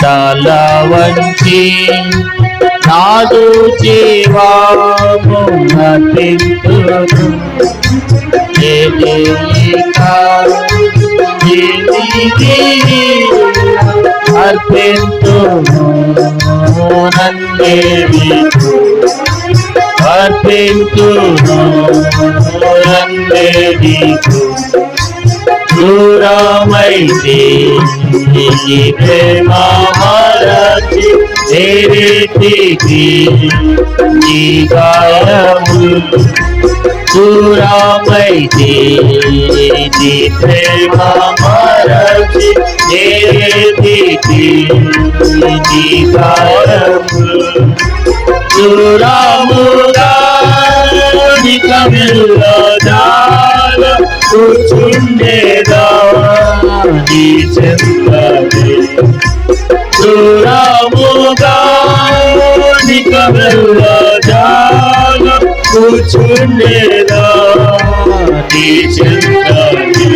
తల వంచి నాదు జీవాము అర్పింతును అర్పింతును నన్నేవి అర్పింతును నన్నేవి దూరమైతే నీ ప్రేమ మరచి రీతికి నీ గాయము దూరమైతే నీ ప్రేమ మరచి రీతికి నీ గాయము దూరముగా నికమిల్లదాల కూర్చుండేదా నీ చెంతనే దూరముగా నికమిల్లదాల కూర్చుండేదా నీ చెంతనే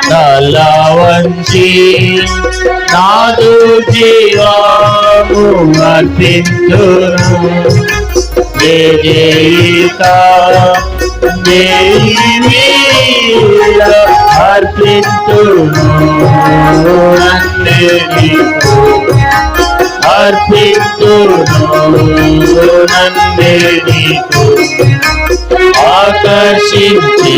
తల వంచి నాదు జీవాము అర్పింతును అర్పింతును అర్పింతును నన్నేకు ఆకర్షించి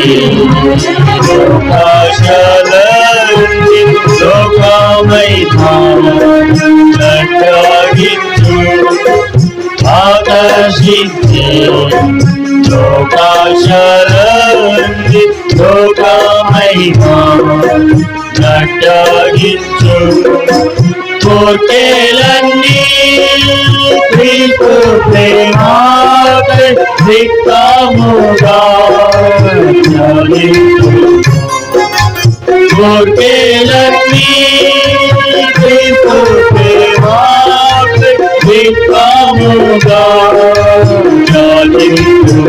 లోకాశలన్నీ లోకమైనాగించు ఆకర్షించి లోకాశలన్నీ లోకమైనాగించు కోటేలన్నీ క్రీస్తు ప్రేమాకై నిత్యముగా చాలించు కోటేలన్నీ క్రీస్తు ప్రేమాకై నిత్యముగా చాలించు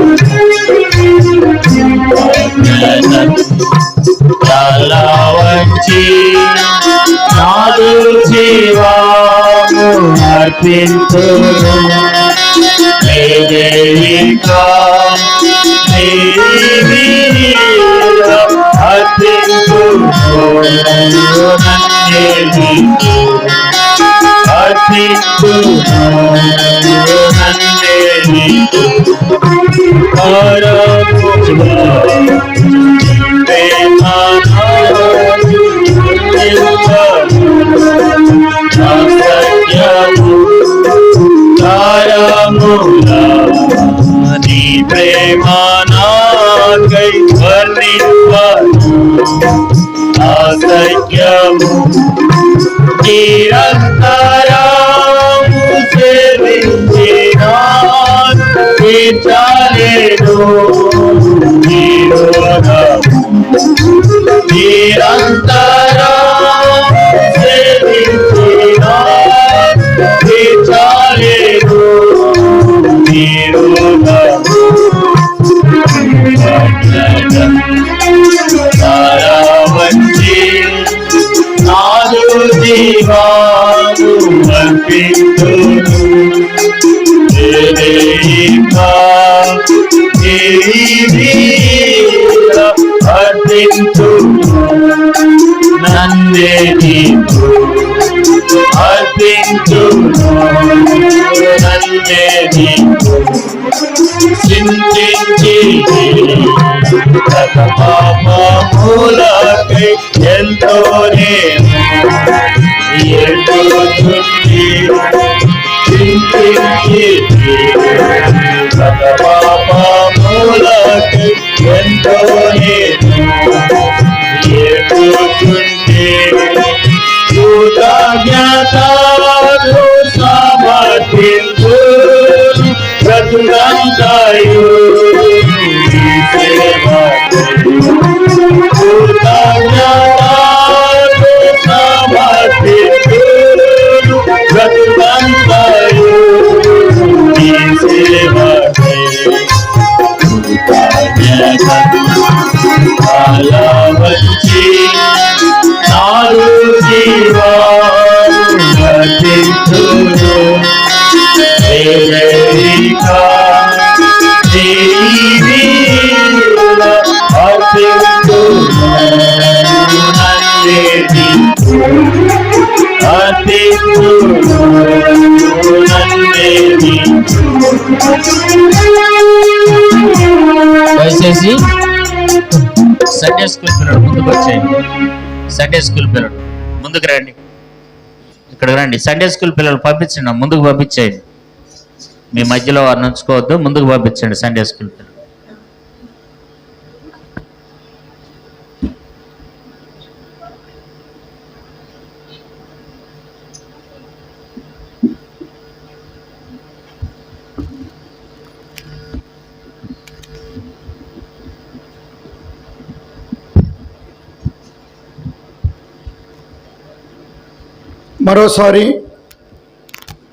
తల వంచి నాదు జీవాము అర్పింతును నీ ప్రేమ నాకై వర్ణింపను ఆసక్యము నిరంతరము సేవించినా తీర్చలేను నిరంతరము సేవించినా తీర్చలేను వంచి నాదు జీవాము అర్పింతును అర్పింతును నన్నే నీకు అర్పింతును నన్నే నీకు చింతించి పాపములకై ఎంతో నేను ఎదురుచుండి చింతించి పాపములకై ఎంతో నేను ఎదురుచుండి కృతజ్ఞతలు సమర్పించు బ్రతుకంతయు నీ సేవకు. కృతజ్ఞతలు సమర్పించు బ్రతుకంతయు నీ సేవకు. వచ్చి నాలు జీవాలు దయచేసి సండే స్కూల్ పిల్లలు ముందుకు వచ్చేయండి. సండే స్కూల్ పిల్లలు ముందుకు రండి, ఇక్కడికి రండి. సండే స్కూల్ పిల్లలు పంపించండి, ముందుకు పంపించేయండి. మీ మధ్యలో వారిని ఉంచుకోవద్దు, ముందుకు పంపించండి సండే స్కూల్ పిల్లలు. మరోసారి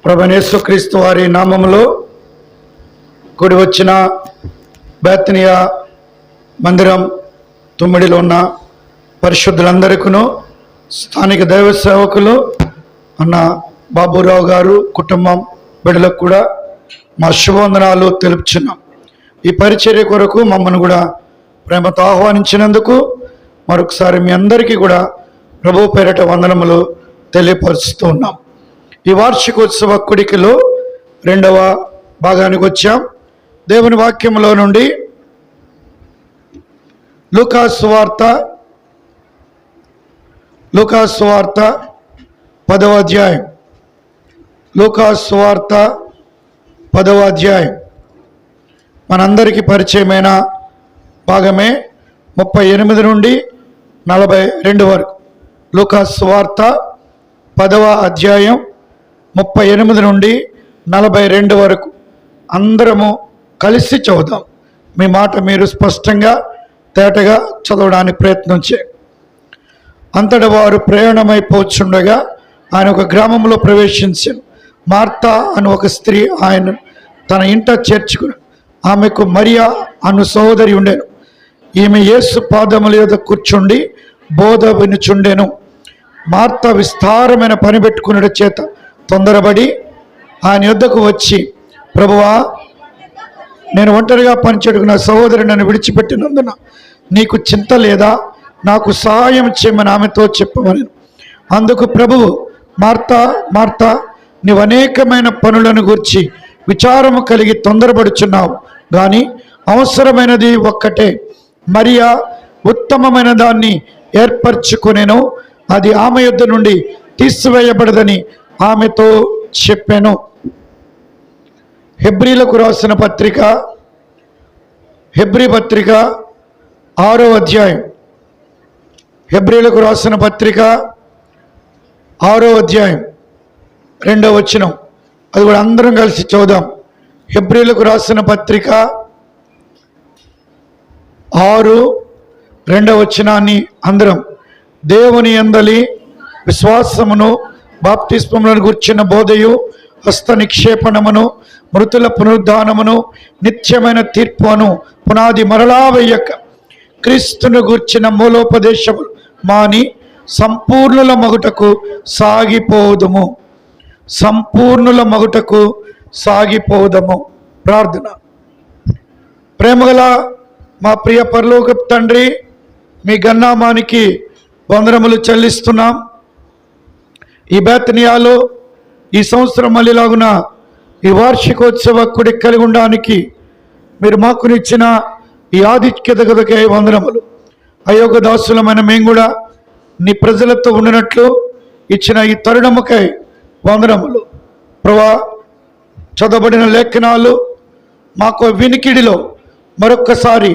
ప్రభువైన యేసుక్రీస్తు వారి నామములో కూడి వచ్చిన బేతనియా మందిరం తుమ్మిడిలో ఉన్న పరిశుద్ధులందరికీను, స్థానిక దైవ సేవకులు అన్న బాబురావు గారు కుటుంబం బిడ్డలకు కూడా మా శుభవందనాలు తెలుపుచున్నాం. ఈ పరిచర్య కొరకు మమ్మల్ని కూడా ప్రేమతో ఆహ్వానించినందుకు మరొకసారి మీ అందరికీ కూడా ప్రభు పేరిట వందనములు తెలియపరుస్తూ ఉన్నాం. ఈ వార్షికోత్సవ కుడికిలో రెండవ భాగానికి వచ్చాం. దేవుని వాక్యంలో నుండి లూకాసు వార్త 10వ అధ్యాయం. లూకాసు వార్త 10వ అధ్యాయం మనందరికీ పరిచయమైన భాగమే. 38 నుండి 42 వరకు. లూకాసు వార్త 10వ అధ్యాయం 38 నుండి 42 వరకు అందరము కలిసి చదువుదాం. మీ మాట మీరు స్పష్టంగా తేటగా చదవడానికి ప్రయత్నం చేయండి. అంతటా వారు ప్రయాణమైపోచుండగా ఆయన ఒక గ్రామంలో ప్రవేశించారు. మార్తా అని ఒక స్త్రీ ఆయన తన ఇంట చేర్చుకుని, ఆమెకు మరియా అను సహోదరి ఉండెను. ఈమె యేసు పాదముల యొద్ద కూర్చుండి బోధ వినుచుండెను. మార్త విస్తారమైన పని పెట్టుకునే చేత తొందరపడి ఆయన యొద్దకు వచ్చి, ప్రభువా, నేను ఒంటరిగా పనిచేయడానికి నా సహోదరి నన్ను విడిచిపెట్టినందున నీకు చింత లేదా? నాకు సహాయం చేయమని ఆమెతో చెప్పమని. అందుకు ప్రభువు, మార్తా మార్తా, నీవు అనేకమైన పనులను గూర్చి విచారము కలిగి తొందరపడుచున్నావు, కానీ అవసరమైనది ఒక్కటే. మరియా ఉత్తమమైన దాన్ని ఏర్పరచుకునేను, అది ఆమె యొద్ద నుండి తీసివేయబడదని ఆమెతో చెప్పాను. హెబ్రీలకు రాసిన పత్రిక, హెబ్రీ పత్రిక 6వ అధ్యాయం. హెబ్రీలకు రాసిన పత్రిక 6వ అధ్యాయం 2వ వచనం. అది కూడా అందరం కలిసి చదువుదాం. హెబ్రీలకు రాసిన పత్రిక 6:2 వచనాన్ని అందరం. దేవుని యందలి విశ్వాసమును, బాప్తిస్మములను గూర్చిన బోధయు, హస్త నిక్షేపణమును, మృతుల పునరుద్ధానమును, నిత్యమైన తీర్పును పునాది మరలా వేయక క్రీస్తును గూర్చిన మూలోపదేశము మాని సంపూర్ణుల మగుటకు సాగిపోదుము. సంపూర్ణుల మగుటకు సాగిపోదము. ప్రార్థన. ప్రేమగల మా ప్రియ పరలోకపు తండ్రి, మీ గన్నామానికి వందనములు చెల్లిస్తున్నాం. ఈ బేతనియాలో ఈ సంవత్సరం మళ్ళీలాగున ఈ వార్షికోత్సవ కుడి కలిగి ఉండడానికి మీరు మాకునిచ్చిన ఈ ఆధిక్యత గదకై వందనములు. అయోగ దాసులమైన మేము కూడా నీ ప్రజలతో ఉండినట్లు ఇచ్చిన ఈ తరుణముకై వందనములు. ప్రభా, చదవబడిన లేఖనాలు మాకు వినికిడిలో మరొక్కసారి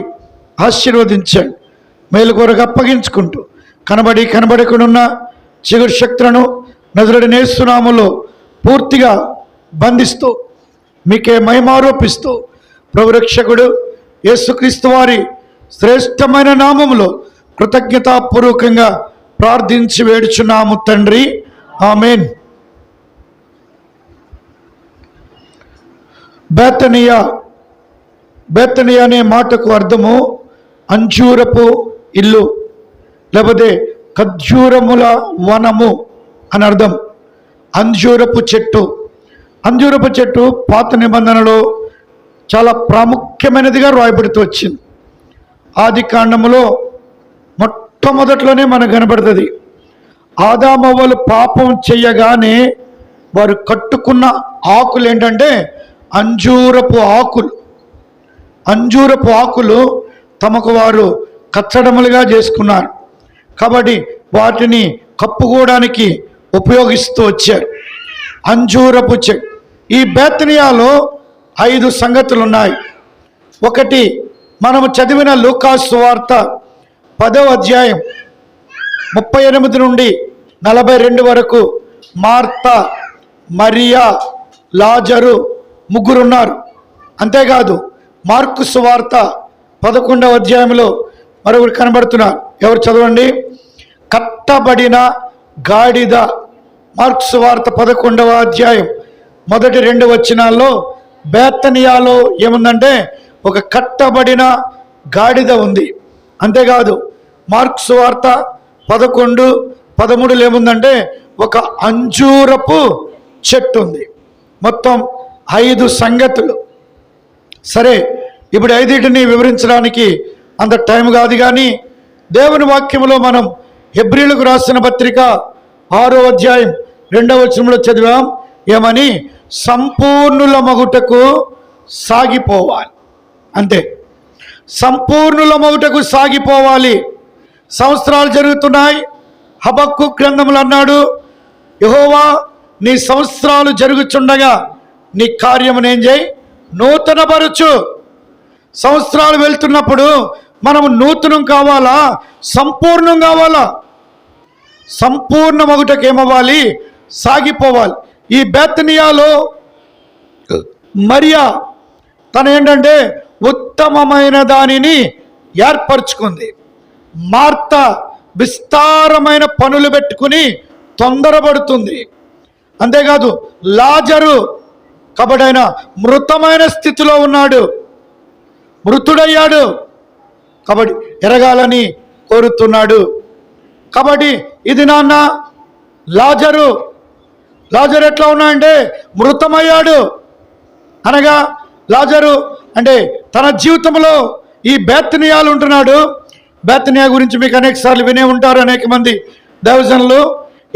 ఆశీర్వదించండి. మేలు కొరకు అప్పగించుకుంటూ కనబడకుండా చిగురు శక్తులను నజరేయుడైన యేసు నామములో పూర్తిగా బంధిస్తూ మీకే మహిమారోపిస్తూ ప్రభు రక్షకుడు యేసుక్రీస్తు వారి శ్రేష్టమైన నామములో కృతజ్ఞతాపూర్వకంగా ప్రార్థించి వేడుచున్నాము తండ్రి, ఆమేన్. బేతనియా అనే మాటకు అర్థము అంజూరపు ఇల్లు లేకపోతే ఖర్జూరముల వనము అని అర్థం. అంజూరపు చెట్టు పాత నిబంధనలో చాలా ప్రాముఖ్యమైనదిగా రాయబడుతూ వచ్చింది. ఆది కాండములో మొట్టమొదట్లోనే మనకు కనబడుతుంది. ఆదామవ్వలు పాపం చెయ్యగానే వారు కట్టుకున్న ఆకులు ఏంటంటే అంజూరపు ఆకులు తమకు వారు కచ్చడములుగా చేసుకున్నారు. కాబట్టి వాటిని కప్పుకోవడానికి ఉపయోగిస్తూ వచ్చారు. అంజూరపు చెట్టు. ఈ బేతనియాలో 5 సంగతులు ఉన్నాయి. ఒకటి, మనము చదివిన లూకాసు సువార్త 10వ అధ్యాయం 38 నుండి 42 వరకు మార్తా, మరియా, లాజరు ముగ్గురున్నారు. అంతేకాదు మార్కు సువార్త 11వ అధ్యాయంలో మరొకరు కనబడుతున్నారు. ఎవరు చదవండి? కట్టబడిన గాడిద. మార్కు సువార్త 11వ అధ్యాయం మొదటి 2 వచనాల్లో బేతనియాలో ఏముందంటే ఒక కట్టబడిన గాడిద ఉంది. అంతేకాదు మార్కు సువార్త 11:13 ఏముందంటే ఒక అంజూరపు చెట్టు ఉంది. మొత్తం 5 సంగతులు. సరే, ఇప్పుడు 5టిని వివరించడానికి అంత టైం కాదు. కానీ దేవుని వాక్యంలో మనం హెబ్రీలకు రాసిన పత్రిక 6వ అధ్యాయం 2వ వచనంలో చదివాం. ఏమని? సంపూర్ణుల మగుటకు సాగిపోవాలి. అంతే, సంపూర్ణుల మగుటకు సాగిపోవాలి. సంవత్సరాలు జరుగుతున్నాయి. హబక్కు గ్రంథములు అన్నాడు, యెహోవా నీ సంవత్సరాలు జరుగుచుండగా నీ కార్యమునేం చేయి? నూతనపరచు. సంవత్సరాలు వెళ్తున్నప్పుడు మనము నూతనం కావాలా? సంపూర్ణం కావాలా? సంపూర్ణ మగుటకు ఏమవ్వాలి? సాగిపోవాలి. ఈ బేతనియాలో మరియా తను ఏంటంటే ఉత్తమమైన దానిని ఏర్పరచుకుంది. మార్తా విస్తారమైన పనులు పెట్టుకుని తొందరపడుతుంది. అంతేకాదు లాజరు కబడైన మృతమైన స్థితిలో ఉన్నాడు, మృతుడయ్యాడు. కాబట్టి ఎరగాలని కోరుతున్నాడు. కాబట్టి ఇది నాన్న లాజరు ఎట్లా ఉన్నాడంటే మృతమయ్యాడు. అనగా లాజరు అంటే తన జీవితంలో ఈ బేతనియాలు ఉంటున్నాడు. బేతనియా గురించి మీకు అనేక సార్లు వినే ఉంటారు అనేక మంది దైవజనులు.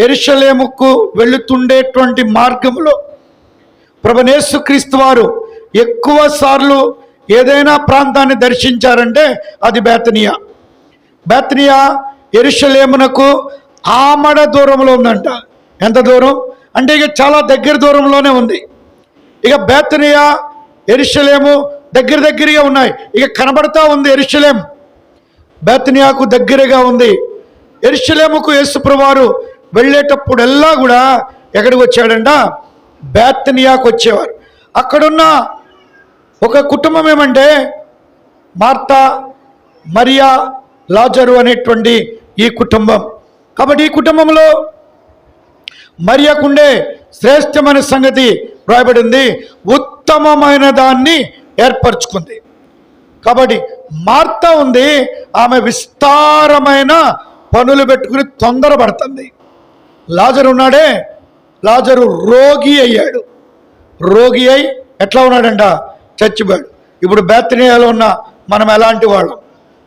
యెరూషలేముకు వెళుతుండేటువంటి మార్గంలో ప్రభువైన యేసుక్రీస్తు వారు ఎక్కువ సార్లు ఏదైనా ప్రాంతాన్ని దర్శించారంటే అది బేతనియా. బేతనియా యెరూషలేమునకు ఆమడ దూరంలో ఉందంట. ఎంత దూరం అంటే ఇక చాలా దగ్గర దూరంలోనే ఉంది. ఇక బేతనియా యెరూషలేము దగ్గరగా ఉన్నాయి. ఇక కనబడతా ఉంది యెరూషలేం బేతనియాకు దగ్గరగా ఉంది. యెరూషలేముకు యేసుప్రభువారు వెళ్ళేటప్పుడల్లా కూడా ఎక్కడికి వచ్చాడంట? బేతనియాకు వచ్చేవారు. అక్కడున్న ఒక కుటుంబం ఏమంటే మార్తా, మరియా, లాజరు అనేటువంటి ఈ కుటుంబం. కాబట్టి ఈ కుటుంబంలో మరియాకుండే శ్రేష్టమైన సంగతి రాయబడింది, ఉత్తమమైన దాన్ని ఏర్పరచుకుంది. కాబట్టి మార్తా ఉంది, ఆమె విస్తారమైన పనులు పెట్టుకుని తొందరపడుతుంది. లాజరు ఉన్నాడే, లాజరు రోగి అయ్యాడు. రోగి అయి ఎట్లా ఉన్నాడంట? చచ్చిపోయాడు. ఇప్పుడు బేతనియాలో ఉన్న మనం ఎలాంటి వాళ్ళం?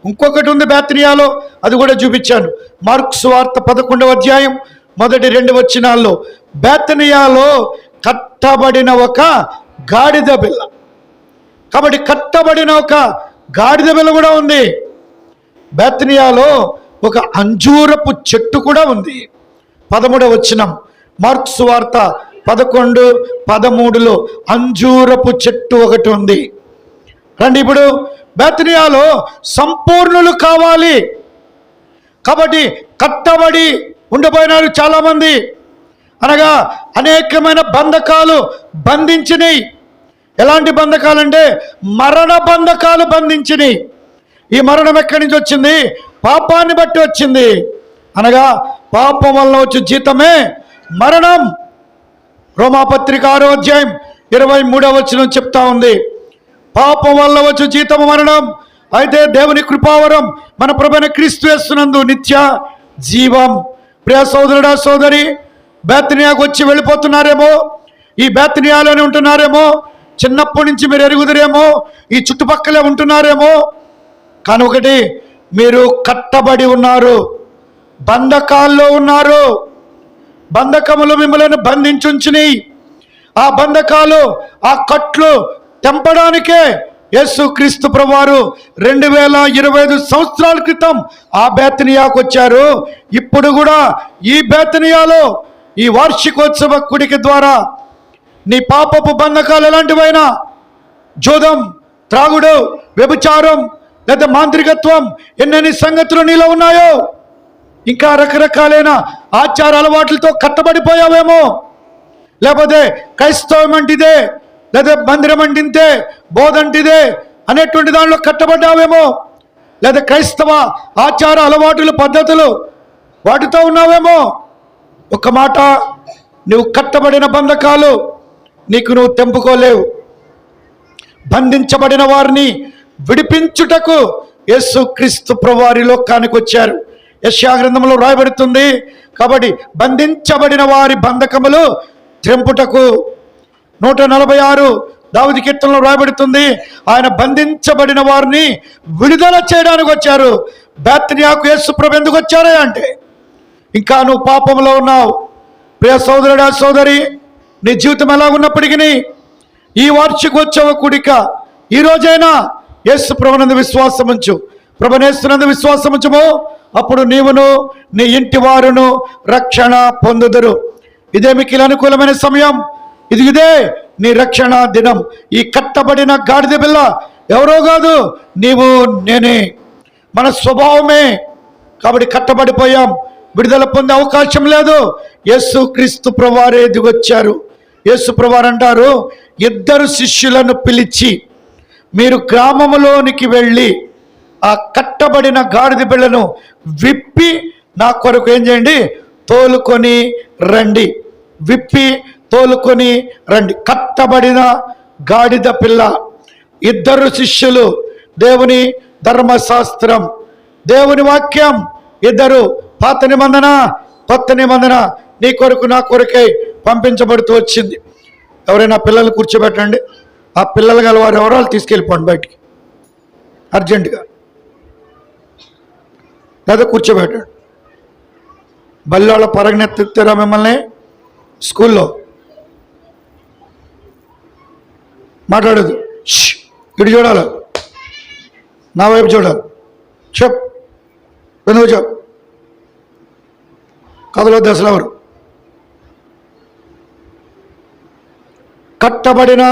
ఇంకొకటి ఉంది బేతనియాలో, అది కూడా చూపించాను. మార్కు సువార్త 11వ అధ్యాయం మొదటి 2 వచనాల్లో బేతనియాలో కట్టబడిన ఒక గాడిద పిల్ల. కాబట్టి కట్టబడిన ఒక గాడిద పిల్ల కూడా ఉంది. బేతనియాలో ఒక అంజూరపు చెట్టు కూడా ఉంది. 13వ వచనం మార్కు సువార్త 11:13లో అంజూరపు చెట్టు ఒకటి ఉంది. రండి, ఇప్పుడు బేతనియాలో సంపూర్ణులు కావాలి. కాబట్టి కట్టబడి ఉండిపోయినారు చాలామంది. అనగా అనేకమైన బంధకాలు బంధించినాయి. ఎలాంటి బంధకాలు అంటే మరణ బంధకాలు బంధించినాయి. ఈ మరణం ఎక్కడి నుంచి వచ్చింది? పాపాన్ని బట్టి వచ్చింది. అనగా పాపం వల్ల వచ్చే జీతమే మరణం. రోమాపత్రిక 6వ అధ్యాయం 23వ వచనం చెప్తా ఉంది, పాపం వల్ల వచ్చే జీతము మరణం, అయితే దేవుని కృపావరం మన ప్రభువైన క్రీస్తు యేసునందు నిత్య జీవం. ప్రియ సోదరుడా సోదరి, బేతనియాకు వచ్చి వెళ్ళిపోతున్నారేమో, ఈ బేతనియాలోనే ఉంటున్నారేమో, చిన్నప్పటి నుంచి మీరు ఎరుగుదరేమో, ఈ చుట్టుపక్కలే ఉంటున్నారేమో. కానీ ఒకటి, మీరు కట్టబడి ఉన్నారు, బంధకాల్లో ఉన్నారు. బంధకములు మిమ్మల్ని బంధించుంచినాయి. ఆ బంధకాలు, ఆ కట్లు తెంపడానికే యేసు క్రీస్తు ప్రభువారు 2025 సంవత్సరాల క్రితం ఆ బేతనియాకు వచ్చారు. ఇప్పుడు కూడా ఈ బేతనియాలో ఈ వార్షికోత్సవ కుడిక ద్వారా నీ పాపపు బంధకాలు ఎలాంటివైనా, జోదం, త్రాగుడు, వ్యభిచారం లేదా మాంత్రికత్వం, ఎన్నెన్ని సంగతులు నీలో ఉన్నాయో, ఇంకా రకరకాలైన ఆచార అలవాట్లతో కట్టబడిపోయావేమో, లేకపోతే క్రైస్తవం అంటిదే, లేదా మందిరం అంటింతే, బోధంటిదే అనేటువంటి దానిలో కట్టబడ్డావేమో, లేదా క్రైస్తవ ఆచార అలవాటులు పద్ధతులు వాటితో ఉన్నావేమో. ఒక మాట, నువ్వు కట్టబడిన బంధకాలు నీకు నువ్వు తెంపుకోలేవు. బంధించబడిన వారిని విడిపించుటకు యేసు క్రీస్తు ప్రభువారి లోకానికి వచ్చారు. యెషయా గ్రంథంలో రాయబడుతుంది, కాబట్టి బంధించబడిన వారి బంధకములు తెంపుటకు. 146 దావీదు కీర్తనలో రాయబడుతుంది, ఆయన బంధించబడిన వారిని విడుదల చేయడానికి వచ్చారు. బేతనియాకు యేసు ప్రభు ఎందుకు వచ్చారే అంటే, ఇంకా నువ్వు పాపంలో ఉన్నావు. ప్రియ సోదరుడా సోదరి, నీ జీవితం ఎలా ఉన్నప్పటికీ ఈ వార్షికోత్సవ కూడిక ఈ రోజైనా యేసు ప్రభునందు విశ్వాసం ఉంచు. ప్రభునేస్తునందు విశ్వాసం ఉంచుము, అప్పుడు నీవును నీ ఇంటి వారును రక్షణ పొందుదురు. ఇదే మీకు అనుకూలమైన సమయం. ఇదే నీ రక్షణ దినం. ఈ కట్టబడిన గాడిద పిల్ల ఎవరో కాదు, నీవు నేనే, మన స్వభావమే. కాబట్టి కట్టబడిపోయాం, విడుదల పొందే అవకాశం లేదు. యేసు క్రీస్తు ప్రభువారే దిగొచ్చారు. యేసు ప్రభువారు అంటారు, 2 శిష్యులను పిలిచి మీరు గ్రామములోనికి వెళ్ళి ఆ కట్టబడిన గాడిద పిల్లను విప్పి నా కొరకు ఏం చేయండి, తోలుకొని రండి. విప్పి తోలుకొని రండి. కట్టబడిన గాడిద పిల్ల, 2 శిష్యులు, దేవుని ధర్మశాస్త్రం, దేవుని వాక్యం, 2 పాత నిబంధన కొత్త నిబంధన నీ కొరకు నా కొరకై పంపించబడుతూ వచ్చింది. ఎవరైనా పిల్లలు కూర్చోబెట్టండి. ఆ పిల్లలు గల వారు ఎవరో తీసుకెళ్ళిపోండి బయటికి అర్జెంటుగా, లేదా కూర్చోబెట్టండి. బల్లాళ్ళ పరగనెత్తుతారా మిమ్మల్ని స్కూల్లో? మాట్లాడదు, ఇటు చూడాలి, నా వైపు చూడాలి. నువ్వు చెప్పు, కథలో దశలు ఎవరు? కట్టబడిన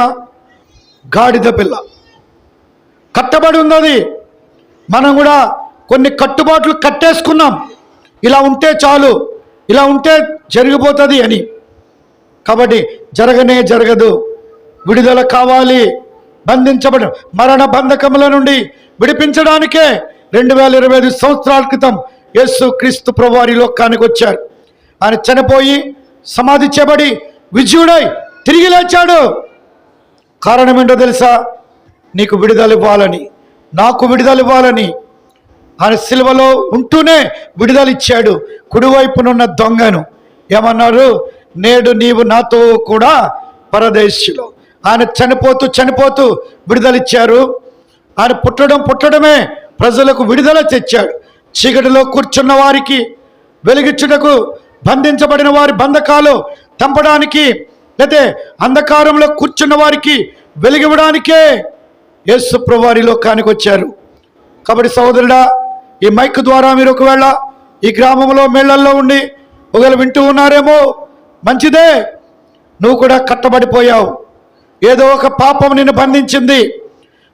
గాడిద పిల్ల కట్టబడి ఉన్నది. మనం కూడా కొన్ని కట్టుబాట్లు కట్టేసుకున్నాం, ఇలా ఉంటే చాలు, ఇలా ఉంటే జరిగిపోతుంది అని. కాబట్టి జరగనే జరగదు. విడుదల కావాలి. బంధించబడిన మరణ బంధకముల నుండి విడిపించడానికే 2025 సంవత్సరాల క్రితం యేసు క్రీస్తు ప్రభువారి లోకానికి వచ్చారు. ఆయన చనిపోయి సమాధి చేయబడి విజయుడై తిరిగి లేచాడు. కారణం ఏంటో తెలుసా? నీకు విడుదల ఇవ్వాలని, నాకు విడుదల ఇవ్వాలని. ఆయన సిలువలో ఉంటూనే విడుదల ఇచ్చాడు. కుడివైపునున్న దొంగను ఏమన్నారు? నేడు నీవు నాతో కూడా పరదేశిలో. ఆయన చనిపోతూ విడుదలిచ్చారు. ఆయన పుట్టడమే ప్రజలకు విడుదల తెచ్చాడు. చీకటిలో కూర్చున్న వారికి వెలిగించుటకు, బంధించబడిన వారి బంధకాలు తెంపడానికి, లేతే అంధకారంలో కూర్చున్న వారికి వెలిగివ్వడానికే యేసు ప్రభువారి లోకానికి వచ్చారు. కాబట్టి సహోదరుడా, ఈ మైక్ ద్వారా మీరు ఒకవేళ ఈ గ్రామంలో మేళ్లల్లో ఉండి ఒకవేళ వింటూ ఉన్నారేమో, మంచిదే. నువ్వు కూడా కట్టబడిపోయావు. ఏదో ఒక పాపం నిన్ను బంధించింది.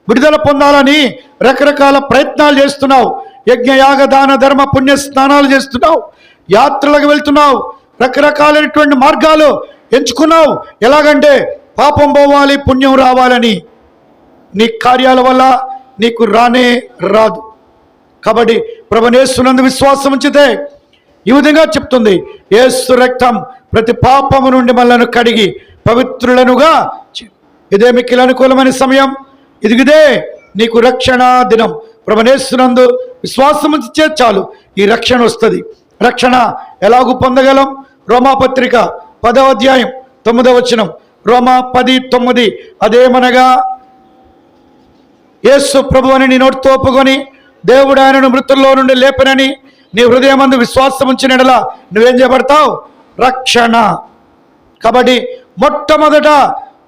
విడుదల పొందాలని రకరకాల ప్రయత్నాలు చేస్తున్నావు. యజ్ఞ యాగ దాన ధర్మ పుణ్య స్నానాలు చేస్తున్నావు, యాత్రలకు వెళ్తున్నావు, రకరకాలైనటువంటి మార్గాలు ఎంచుకున్నావు. ఎలాగంటే పాపం పోవాలి, పుణ్యం రావాలని. నీ కార్యాల వల్ల నీకు రానే రాదు. కాబట్టి ప్రభువైన యేసునందు విశ్వాసం ఉంచితే ఈ విధంగా చెప్తుంది, యేసు రక్తం ప్రతి పాపము నుండి మనలను కడిగి పవిత్రులనుగా. ఇదే మిక్కిలి అనుకూలమైన సమయం. ఇదే నీకు రక్షణ దినం. ప్రభువైన యేసునందు విశ్వాసం ఉంచితే చాలు ఈ రక్షణ వస్తుంది. రక్షణ ఎలాగూ పొందగలం? రోమాపత్రిక 10వ అధ్యాయం 9వ వచనం. రోమా 10:9. అదేమనగా, యేసు ప్రభువని నీ నోటితో ఒప్పుకొని దేవుడు ఆయనను మృతుల్లో నుండి లేపనని నీ హృదయమందు విశ్వాసం ఉంచిన యెడల నువ్వేం చేయబడతావు? రక్షణ. కాబట్టి మొట్టమొదట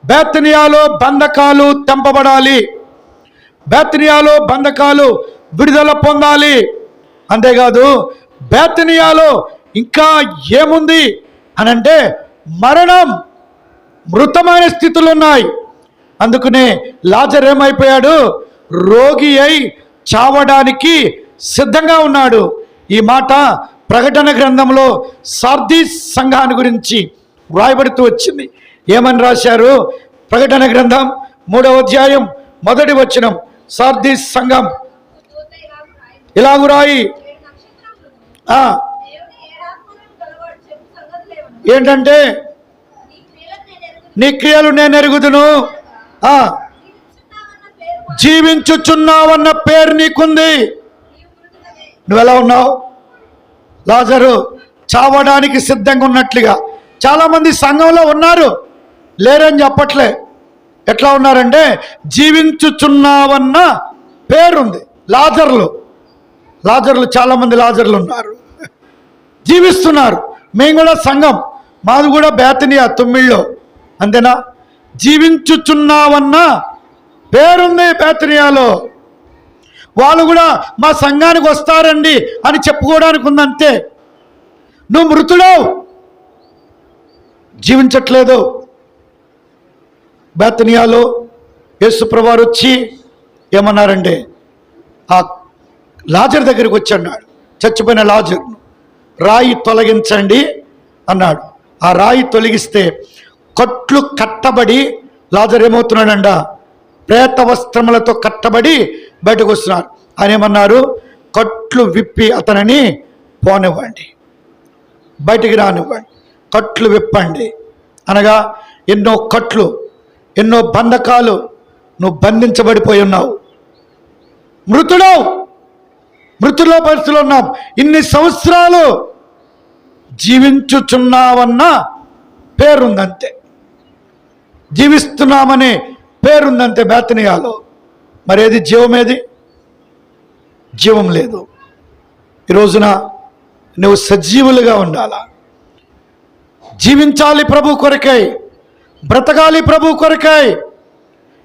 బేతనియాలో బంధకాలు తెంపబడాలి. బేతనియాలో బంధకాలు విడుదల పొందాలి. అంతేకాదు బేతనియాలో ఇంకా ఏముంది అనంటే మరణం, మృతమైన స్థితులు ఉన్నాయి. అందుకనే లాజరు ఏమైపోయాడు? రోగి అయి చావడానికి సిద్ధంగా ఉన్నాడు. ఈ మాట ప్రకటన గ్రంథంలో సార్దీస్ సంఘాన్ని గురించి వ్రాయబడుతూ వచ్చింది. ఏమని రాశారు? ప్రకటన గ్రంథం 3వ అధ్యాయం 1వ వచనం. సార్దీస్ సంఘం ఇలాగు రాయి. ఏంటంటే, నీ క్రియలు నేను ఎరుగుదును, జీవించుచున్నావన్న పేరు నీకుంది. నువ్వెలా ఉన్నావు? లాజరు చావడానికి సిద్ధంగా ఉన్నట్లుగా చాలామంది సంఘంలో ఉన్నారు, లేరని చెప్పట్లే. ఎట్లా ఉన్నారంటే జీవించుచున్నావన్న పేరుంది. లాజర్లు చాలామంది లాజర్లు ఉన్నారు, జీవిస్తున్నారు. మేము కూడా సంఘం, మాది కూడా బేతనియా 9లో. అంతేనా? జీవించుచున్నావన్న పేరుంది బేతనియాలో. వాళ్ళు కూడా మా సంఘానికి వస్తారండి అని చెప్పుకోవడానికి ఉందంతే. నువ్వు మృతుడవు, జీవించట్లేదు. బేతనియాలో యేసుప్రభువారు వచ్చి ఏమన్నారంటే, ఆ లాజరు దగ్గరికి వచ్చి అన్నాడు, చచ్చిపోయిన లాజరును రాయి తొలగించండి అన్నాడు. ఆ రాయి తొలగిస్తే కట్లు కట్టబడి లాజరు ఏమవుతున్నాడంట? ప్రేత వస్త్రములతో కట్టబడి బయటకు వస్తున్నారు. ఆయన ఏమన్నారు? కట్లు విప్పి అతనిని పోనివ్వండి, బయటికి రానివ్వండి, కట్లు విప్పండి. అనగా ఎన్నో కట్లు, ఎన్నో బంధకాలు, నువ్వు బంధించబడిపోయి ఉన్నావు. మృతులో పరిస్థితులు ఉన్నావు. ఇన్ని సంవత్సరాలు జీవించుచున్నావన్న పేరుందంతే, జీవిస్తున్నామనే పేరుందంతే బేతనియాలో. మరేది జీవమేది? జీవం లేదు. ఈ రోజున నువ్వు సజీవులుగా ఉండాలా, జీవించాలి ప్రభు కొరకై, బ్రతకాలి ప్రభు కొరకై.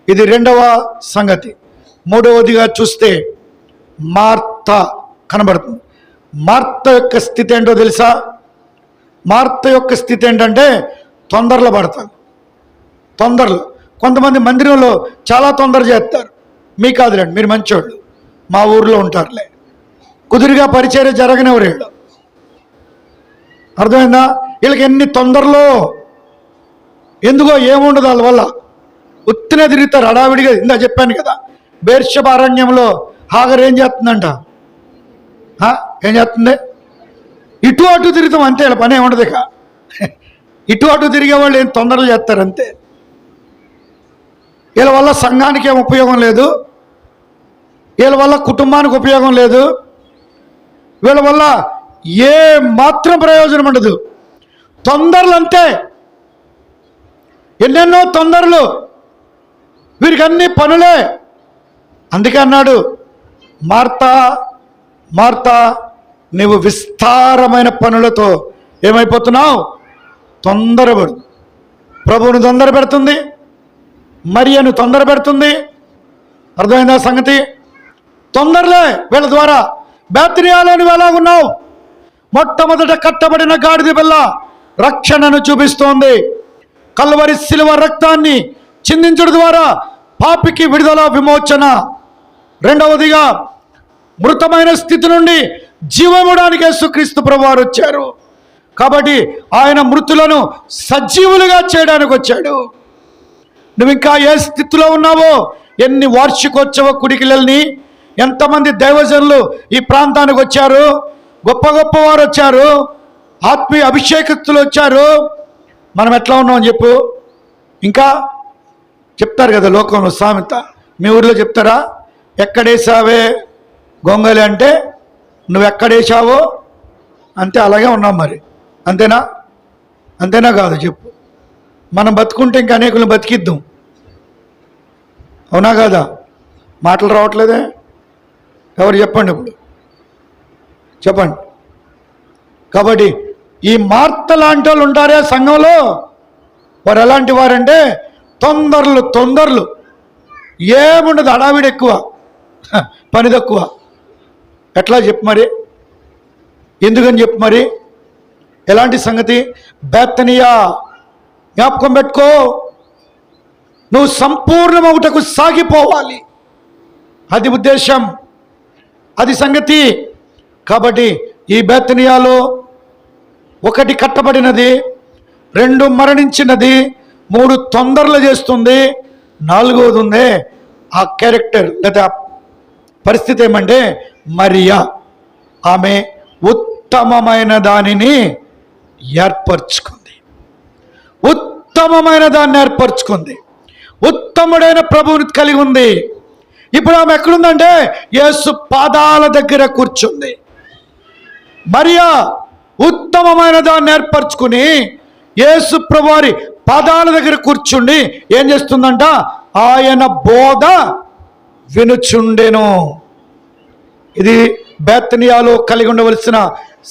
ఇది 2వ సంగతి. 3వదిగా చూస్తే మార్త కనబడుతుంది. మార్త యొక్క స్థితి ఏంటో తెలుసా? మార్త యొక్క స్థితి ఏంటంటే తొందరలో పడతారు. కొంతమంది మందిరంలో చాలా తొందర చేస్తారు. మీ కాదులేండి, మీరు మంచోళ్ళు, మా ఊర్లో ఉంటారులే. కుదురుగా పరిచర్య జరగనివ్వరు వీళ్ళు. అర్థమైందా? వీళ్ళకి ఎన్ని తొందరలో, ఎందుకో ఏముండదు వాళ్ళ వల్ల. ఉత్తినే తిరుగుతారు హడావిడిగా. ఇందా చెప్పాను కదా, బేర్షెబ అరణ్యంలో హాగర్ ఏం చేస్తుందంట? ఏం చేస్తుంది? ఇటు అటు తిరుగుతాం అంతే, వీళ్ళ పని ఏముండదు. ఇక ఇటు అటు తిరిగే వాళ్ళు ఏం తొందరలు చేస్తారు అంతే. వీళ్ళ వల్ల సంఘానికి ఏం ఉపయోగం లేదు, వీళ్ళ వల్ల కుటుంబానికి ఉపయోగం లేదు, వీళ్ళ వల్ల ఏ మాత్రం ప్రయోజనం ఉండదు. తొందరలు అంతే, ఎన్నెన్నో తొందరలు, వీరికి అన్ని పనులే. అందుకే అన్నాడు, మార్తా నీవు విస్తారమైన పనులతో ఏమైపోతున్నావు? తొందరపడు. ప్రభువును తొందర పెడుతుంది, మరియను తొందర పెడుతుంది. అర్థమైందా సంగతి? తొందరలే వీళ్ళ ద్వారా. బేతనియాలో నువ్వు ఎలాగున్నావు? మొట్టమొదట కట్టబడిన గాడిద పిల్ల రక్షణను చూపిస్తోంది. కల్వరి శిలువ రక్తాన్ని చిందించడం ద్వారా పాపికి విడుదల, విమోచన. 2వదిగా మృతమైన స్థితి నుండి జీవముడానికి యేసుక్రీస్తు ప్రభువారు వచ్చారు. కాబట్టి ఆయన మృతులను సజీవులుగా చేయడానికి వచ్చాడు. నువ్వు ఇంకా ఏ స్థితిలో ఉన్నావో, ఎన్ని వార్షికోత్సవ కుడికిలల్ని, ఎంతమంది దైవజనులు ఈ ప్రాంతానికి వచ్చారు, గొప్ప గొప్ప వారు వచ్చారు, ఆత్మీయ అభిషేకస్తులు వచ్చారు. మనం ఎట్లా ఉన్నామని చెప్పు. ఇంకా చెప్తారు కదా లోకంలో సామెత, మీ ఊర్లో చెప్తారా? ఎక్కడేసావే గొంగలి అంటే నువ్వు ఎక్కడేసావో అంతే, అలాగే ఉన్నాం మరి. అంతేనా? అంతేనా కాదు చెప్పు. మనం బతుకుంటే ఇంకా అనేకులను బతికిద్దాం. అవునా కాదా? మాటలు రావట్లేదే? ఎవరు చెప్పండి ఇప్పుడు, చెప్పండి. కాబట్టి ఈ మార్త లాంటి వాళ్ళు ఉంటారే సంఘంలో, వారు ఎలాంటి వారంటే తొందరలు ఏముండదు, హడావిడి ఎక్కువ, పని తక్కువ. ఎట్లా చెప్పు మరి, ఎందుకని చెప్పు మరి. ఎలాంటి సంగతి? బేతనియా, జ్ఞాపకం పెట్టుకో, నువ్వు సంపూర్ణమవుటకు సాగిపోవాలి. అది ఉద్దేశం, అది సంగతి. కాబట్టి ఈ బేతనియాలో 1 కట్టబడినది, 2 మరణించినది, 3 తొందరలు చేస్తుంది, 4వది ఉంది. ఆ క్యారెక్టర్ లేదా పరిస్థితి ఏమంటే మరియా, ఆమె ఉత్తమమైన దానిని ఏర్పరచుకుంది. ఉత్తమమైన దాన్ని ఏర్పరచుకుంది. ఉత్తముడైన ప్రభువుని కలిగి ఉంది. ఇప్పుడు ఆమె ఎక్కడుందంటే యేసు పాదాల దగ్గర కూర్చుంది. మరియా ఉత్తమమైన దాన్ని ఏర్పరచుకుని యేసు ప్రభువారి పాదాల దగ్గర కూర్చుండి ఏం చేస్తుందంట? ఆయన బోధ వినుచుండెను. ఇది బేతనియాలో కలిగి ఉండవలసిన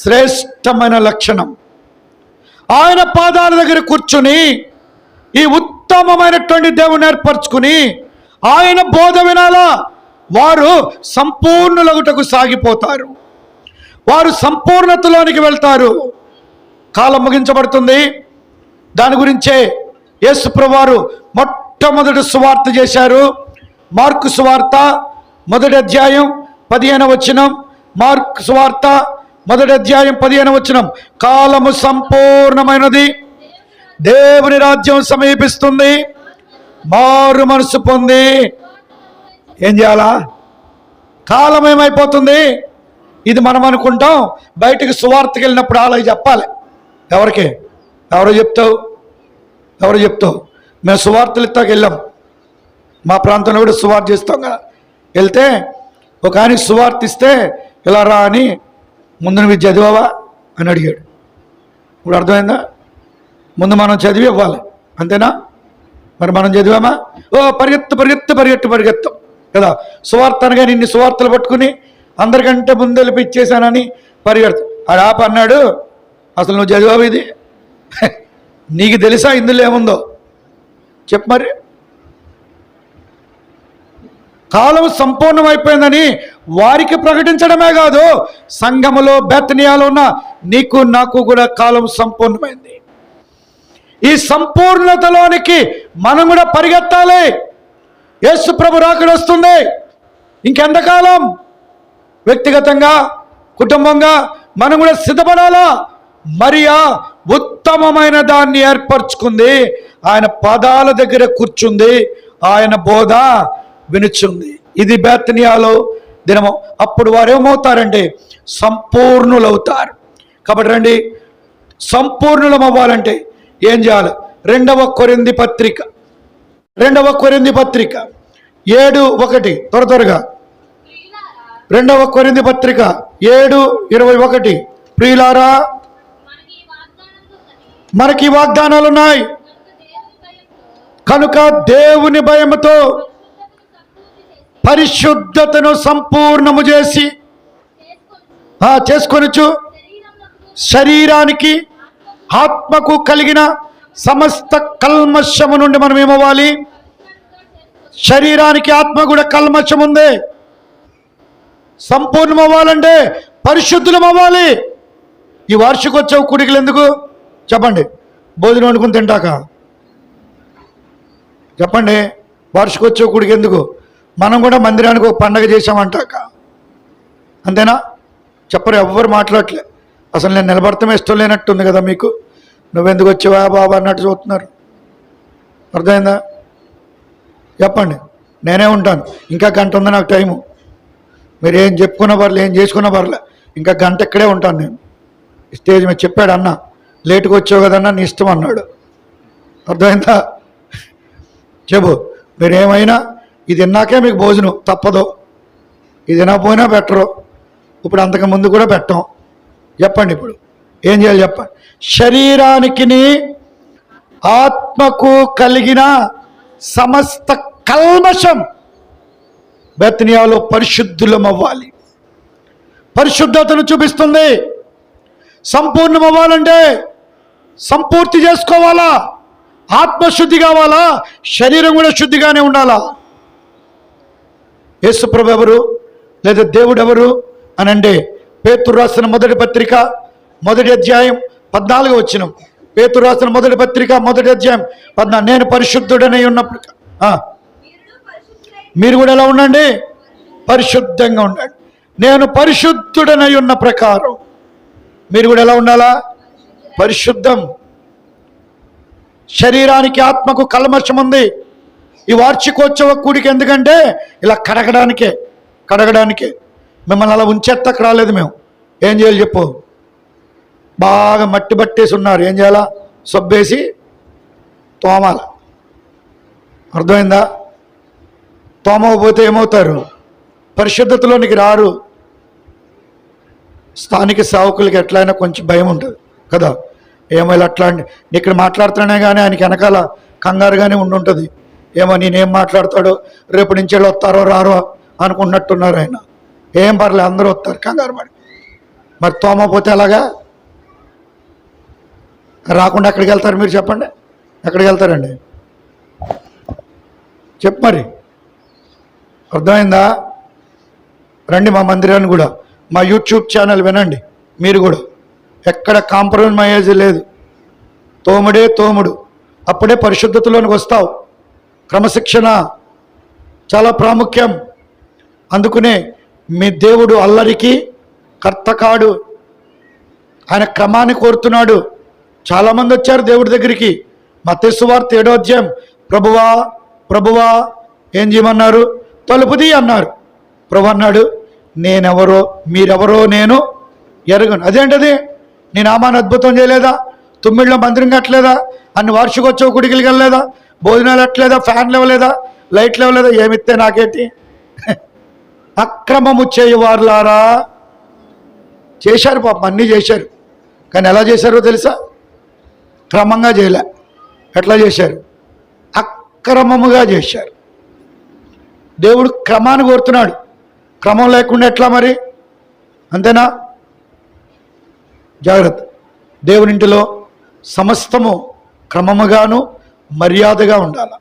శ్రేష్టమైన లక్షణం. ఆయన పాదాల దగ్గర కూర్చుని ఈ ఉత్తమమైనటువంటి దేవుని ఏర్పరచుకుని ఆయన బోధ వినాలా. వారు సంపూర్ణులగుటకు సాగిపోతారు, వారు సంపూర్ణతలోనికి వెళ్తారు. కాలం ముగించబడుతుంది. దాని గురించే యేసు ప్రభువారు మొట్టమొదటి సువార్త చేశారు. మార్కు సువార్త 1వ అధ్యాయం 15వ వచనం. మార్కు సువార్త 1వ అధ్యాయం 15వ వచనం. కాలము సంపూర్ణమైనది, దేవుని రాజ్యం సమీపిస్తుంది, మారు మనసు పొంది ఏం చేయాలా? కాలం ఏమైపోతుంది? ఇది మనం అనుకుంటాం, బయటకు సువార్తకి వెళ్ళినప్పుడు అలాగే చెప్పాలి. ఎవరికి? ఎవరు చెప్తావు? మేము సువార్తలు ఇస్తాకి వెళ్ళాం, మా ప్రాంతంలో కూడా సువార్త చేస్తాం కదా. వెళ్తే ఒక ఆయనకి సువార్త ఇస్తే ఇలా రా అని, ముందు నువ్వు చదివావా అని అడిగాడు. ఇప్పుడు అర్థమైందా? ముందు మనం చదివి ఇవ్వాలి, అంతేనా? మరి మనం చదివామా? పరిగెత్తాం కదా. సువార్త అనగా ఇన్ని సువార్తలు పట్టుకుని అందరికంటే ముందు వెళ్ళి ఇచ్చేసానని పరిగెడతాం. అది ఆప అన్నాడు, అసలు నువ్వు చదివావు ఇది? నీకు తెలుసా ఇందులో ఏముందో? చెప్పు మరి. కాలం సంపూర్ణమైపోయిందని వారికి ప్రకటించడమే కాదు, సంఘములో బేతనియాలో ఉన్న నీకు నాకు కూడా కాలం సంపూర్ణమైంది. ఈ సంపూర్ణతలోనికి మనం కూడా పరిగెత్తాలి. యేసు ప్రభు రాకడ వస్తుంది. ఇంకెంతకాలం? వ్యక్తిగతంగా, కుటుంబంగా మనం కూడా సిద్ధపడాలా. మరియా ఉత్తమమైన దాన్ని ఏర్పరచుకుంది, ఆయన పాదాల దగ్గర కూర్చుంది, ఆయన బోధ వినుచుంది. ఇది బేతనియాలో దినము. అప్పుడు వారు ఏమవుతారంటే సంపూర్ణులవుతారు. కాబట్టి రండి, సంపూర్ణులం అవ్వాలంటే ఏం చేయాలి? 2వ కొరింథీ పత్రిక 7:1 త్వరగా 2వ కొరింథీ పత్రిక 7:21. ప్రియులారా, మనకి వాగ్దానాలు ఉన్నాయి కనుక దేవుని భయముతో పరిశుద్ధతను సంపూర్ణము చేసి చేసుకొనుచు శరీరానికి ఆత్మకు కలిగిన సమస్త కల్మషము నుండి మనం ఏమవ్వాలి? శరీరానికి ఆత్మ కూడా కల్మషం ఉంది. సంపూర్ణం అవ్వాలంటే పరిశుద్ధులం అవ్వాలి. ఈ వార్షికోత్సవ కూడికలు ఎందుకు చెప్పండి? భోజనం వండుకుని తింటాక చెప్పండి. వార్షికోత్సవ కూడిక ఎందుకు? మనం కూడా మందిరానికి ఒక పండగ చేసామంటాక, అంతేనా? చెప్పరు, ఎవ్వరు మాట్లాడలే. అసలు నేను నిలబడతామే ఇష్టం లేనట్టుంది కదా మీకు. నువ్వెందుకు వచ్చావా బాబా అన్నట్టు చూస్తున్నారు. అర్థమైందా? చెప్పండి. నేనే ఉంటాను. ఇంకా గంట ఉంది నాకు టైము. మీరు ఏం చెప్పుకున్న పర్లే, ఏం చేసుకున్న పర్లే, ఇంకా గంట ఇక్కడే ఉంటాను నేను. స్టేజ్ మీద చెప్పాడు అన్న, లేటుగా వచ్చావు కదన్నా, నీ ఇష్టం అన్నాడు. అర్థమైందా? చెప్పు. మీరు ఏమైనా ఇది విన్నాకే మీకు భోజనం తప్పదు. ఇది వినకపోయినా బెటరు. ఇప్పుడు అంతకు ముందు కూడా పెట్టాం. చెప్పండి ఇప్పుడు ఏం చేయాలి చెప్పండి. శరీరానికి ఆత్మకు కలిగిన సమస్త కల్మషం బెతనియాలో పరిశుద్ధులం అవ్వాలి. పరిశుద్ధతను చూపిస్తుంది. సంపూర్ణం అవ్వాలంటే సంపూర్తి చేసుకోవాలా, ఆత్మశుద్ధి కావాలా, శరీరం కూడా శుద్ధిగానే ఉండాలా. యేసుప్రభు ఎవరు లేదా దేవుడు ఎవరు అని అంటే, పేతురు రాసిన మొదటి పత్రిక 1వ అధ్యాయం 14వ వచనం. పేతురు రాసిన మొదటి పత్రిక 1వ అధ్యాయం 14. నేను పరిశుద్ధుడనై ఉన్నప్పుడు మీరు కూడా ఎలా ఉండండి? పరిశుద్ధంగా ఉండండి. నేను పరిశుద్ధుడనై ఉన్న ప్రకారం మీరు కూడా ఎలా ఉండాలా? పరిశుద్ధం. శరీరానికి ఆత్మకు కల్మషం ఉంది. ఈ వార్షికోత్సవ కూడిక ఎందుకంటే ఇలా కడగడానికే. మిమ్మల్ని అలా ఉంచేత్తకు రాలేదు మేము. ఏం చేయాలి చెప్పు? బాగా మట్టి పట్టేసి ఉన్నారు. ఏం చేయాలా? సబ్బేసి తోమాల. అర్థమైందా? తోమకపోతే ఏమవుతారు? పరిశుద్ధతలోనికి రారు. స్థానిక సేవకులకి ఎట్లయినా కొంచెం భయం ఉంటుంది కదా. ఏమో ఇలా అట్లా ఇక్కడ మాట్లాడుతున్నానే కానీ ఆయనకి వెనకాల కంగారుగానే ఉండుంటుంది. ఏమో నేనేం మాట్లాడతాడో, రేపు నుంచి వస్తారో రారో అనుకున్నట్టున్నారు ఆయన. ఏం పర్లేదు, అందరూ వస్తారు కంగారు పడి. మరి తోమపోతే అలాగా రాకుండా ఎక్కడికి వెళ్తారు మీరు చెప్పండి? ఎక్కడికి వెళ్తారండి? చెప్పు మరి. అర్థమైందా? రండి మా మందిరాన్ని కూడా, మా యూట్యూబ్ ఛానల్ వినండి. మీరు కూడా ఎక్కడ కాంప్రమైజ్ లేదు. తోముడే తోముడు. అప్పుడే పరిశుద్ధతలోనికి వస్తావు. క్రమశిక్షణ చాలా ప్రాముఖ్యం. అందుకనే మీ దేవుడు అల్లరికి కర్త కాడు. ఆయన క్రమాన్ని కోరుతున్నాడు. చాలామంది వచ్చారు దేవుడి దగ్గరికి. మత్తయి సువార్త 7వ అధ్యాయం, ప్రభువా ప్రభువా ఏం చేయమన్నారు? తలుపు తీ అన్నారు. ప్రభు అన్నాడు, నేనెవరో మీరెవరో నేను ఎరగను. అదేంటది? నీ నామాన్ని అద్భుతం చేయలేదా? తుమ్మిళ్ళలో మందిరం కట్టలేదా? అన్ని వార్షికోత్సవ గుడికి వెళ్ళలేదా? భోజనాలు ఎట్టలేదా? ఫ్యాన్లు ఇవ్వలేదా? లైట్లు ఇవ్వలేదా? ఏమిస్తే నాకేంటి? అక్రమము చేయవారులారా. చేశారు పాపం, అన్నీ చేశారు. కానీ ఎలా చేశారో తెలుసా? క్రమంగా చేయలే. ఎట్లా చేశారు? అక్రమముగా చేశారు. దేవుడు క్రమాన్ని కోరుతున్నాడు. క్రమం లేకుండా ఎట్లా మరి? అంతేనా? జాగ్రత్త. దేవునింటిలో సమస్తము క్రమముగాను మర్యాదగా ఉండాలి.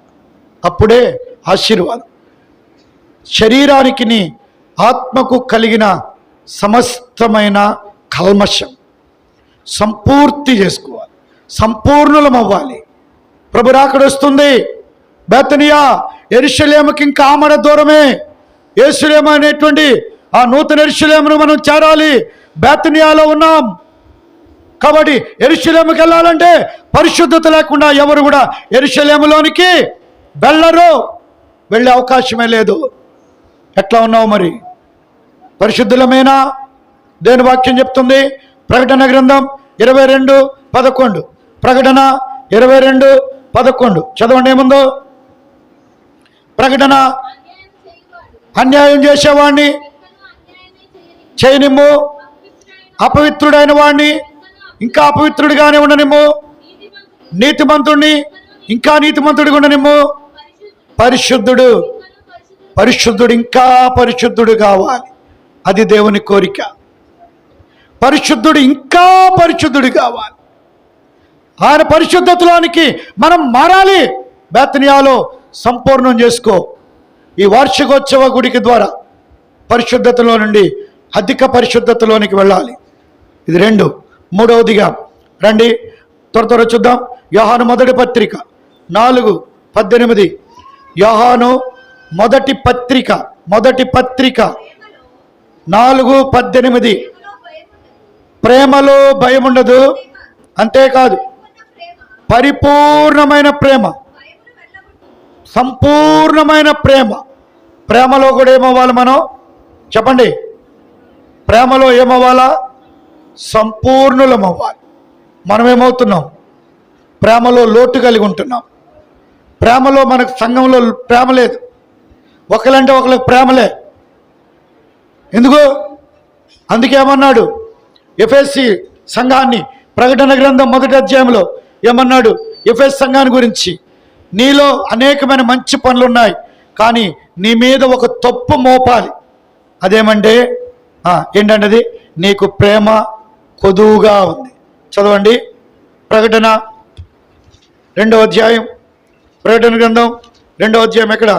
అప్పుడే ఆశీర్వాదం. శరీరానికి ఆత్మకు కలిగిన సమస్తమైన కల్మషం సంపూర్తి చేసుకోవాలి. సంపూర్ణులం అవ్వాలి. ప్రభు రాకడ వస్తుంది. బెతనియా యెరూషలేముకి ఇంకా ఆమడ దూరమే. యేరుషలేము అనేటువంటి ఆ నూతన యెరూషలేమును మనం చేరాలి. బెతనియాలో ఉన్నాం కాబట్టి యెరూషలేముకి వెళ్ళాలంటే పరిశుద్ధత లేకుండా ఎవరు కూడా యెరూషలేములోనికి వెళ్ళరు. వెళ్ళే అవకాశమే లేదు. ఎట్లా ఉన్నావు మరి? పరిశుద్ధులమేనా? దేని వాక్యం చెప్తుంది? ప్రకటన గ్రంథం 22:11. ప్రకటన 22:11 చదవండి. ఏముందో? ప్రకటన, అన్యాయం చేసేవాడిని చేయనిమ్ము, అపవిత్రుడైన వాడిని ఇంకా అపవిత్రుడిగానే ఉండనిమ్ము, నీతిమంతుడిని ఇంకా నీతిమంతుడిగా ఉండనిమ్ము. పరిశుద్ధుడు ఇంకా పరిశుద్ధుడు కావాలి. అది దేవుని కోరిక. పరిశుద్ధుడు ఇంకా పరిశుద్ధుడు కావాలి. ఆయన పరిశుద్ధతలోనికి మనం మారాలి. బెతనియాలో సంపూర్ణం చేసుకో. ఈ వార్షికోత్సవ గుడికి ద్వారా పరిశుద్ధతలో నుండి అధిక పరిశుద్ధతలోనికి వెళ్ళాలి. ఇది 2. మూడవదిగా రండి, త్వర చూద్దాం. యోహాను మొదటి పత్రిక 4:18. యోహాను మొదటి పత్రిక 4:18. ప్రేమలో భయం ఉండదు. అంతేకాదు పరిపూర్ణమైన ప్రేమ, సంపూర్ణమైన ప్రేమ. ప్రేమలో కూడా ఏమవ్వాలి మనం? చెప్పండి. ప్రేమలో ఏమవ్వాలా? సంపూర్ణులం అవ్వాలి. మనం ఏమవుతున్నాం? ప్రేమలో లోటు కలిగి ఉంటున్నాం. ప్రేమలో మనకు సంఘంలో ప్రేమ లేదు. ఒకరంటే ఒకరికి ప్రేమలే. ఎందుకు? అందుకేమన్నాడు? ఎఫెసీ సంఘాన్ని ప్రకటన గ్రంథం 1వ అధ్యాయంలో ఏమన్నాడు? ఎఫెసీ సంఘాన్ని గురించి, నీలో అనేకమైన మంచి పనులు ఉన్నాయి, కానీ నీ మీద ఒక తప్పు మోపాలి. అదేమంటే ఏంటంటే అది నీకు ప్రేమ కొదువుగా ఉంది. చదవండి. ప్రకటన 2వ అధ్యాయం, ప్రకటన గ్రంథం 2వ అధ్యాయం ఎక్కడ?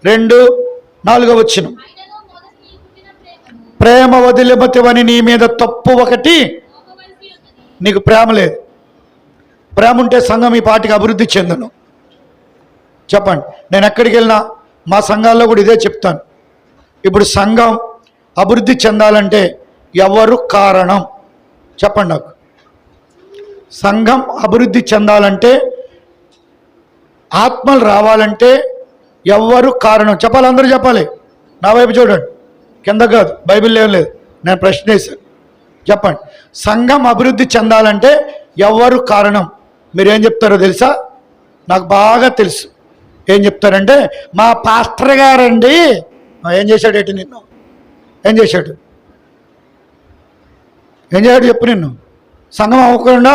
2:4 వచనం. ప్రేమ వదిలిపోతేవని నీ మీద తప్పు ఒకటి. నీకు ప్రేమ లేదు. ప్రేమ ఉంటే సంఘం ఈ పాటికి అభివృద్ధి చెందను. చెప్పండి. నేను ఎక్కడికి వెళ్ళినా మా సంఘాల్లో కూడా ఇదే చెప్తాను. ఇప్పుడు సంఘం అభివృద్ధి చెందాలంటే ఎవరు కారణం? చెప్పండి నాకు. సంఘం అభివృద్ధి చెందాలంటే, ఆత్మలు రావాలంటే ఎవరు కారణం? చెప్పాలి. అందరూ చెప్పాలి. నా వైపు చూడండి, కింద కాదు, బైబిల్ ఏం లేదు, నేను ప్రశ్న వేశాను. చెప్పండి. సంఘం అభివృద్ధి చెందాలంటే ఎవరు కారణం? మీరేం చెప్తారో తెలుసా? నాకు బాగా తెలుసు. ఏం చెప్తారంటే, మా పాస్టర్ గారండి. ఏం చేశాడు? ఏంటి నిన్ను ఏం చేశాడు? ఏం చేశాడు చెప్పు. నిన్ను సంఘం అవ్వకుండా,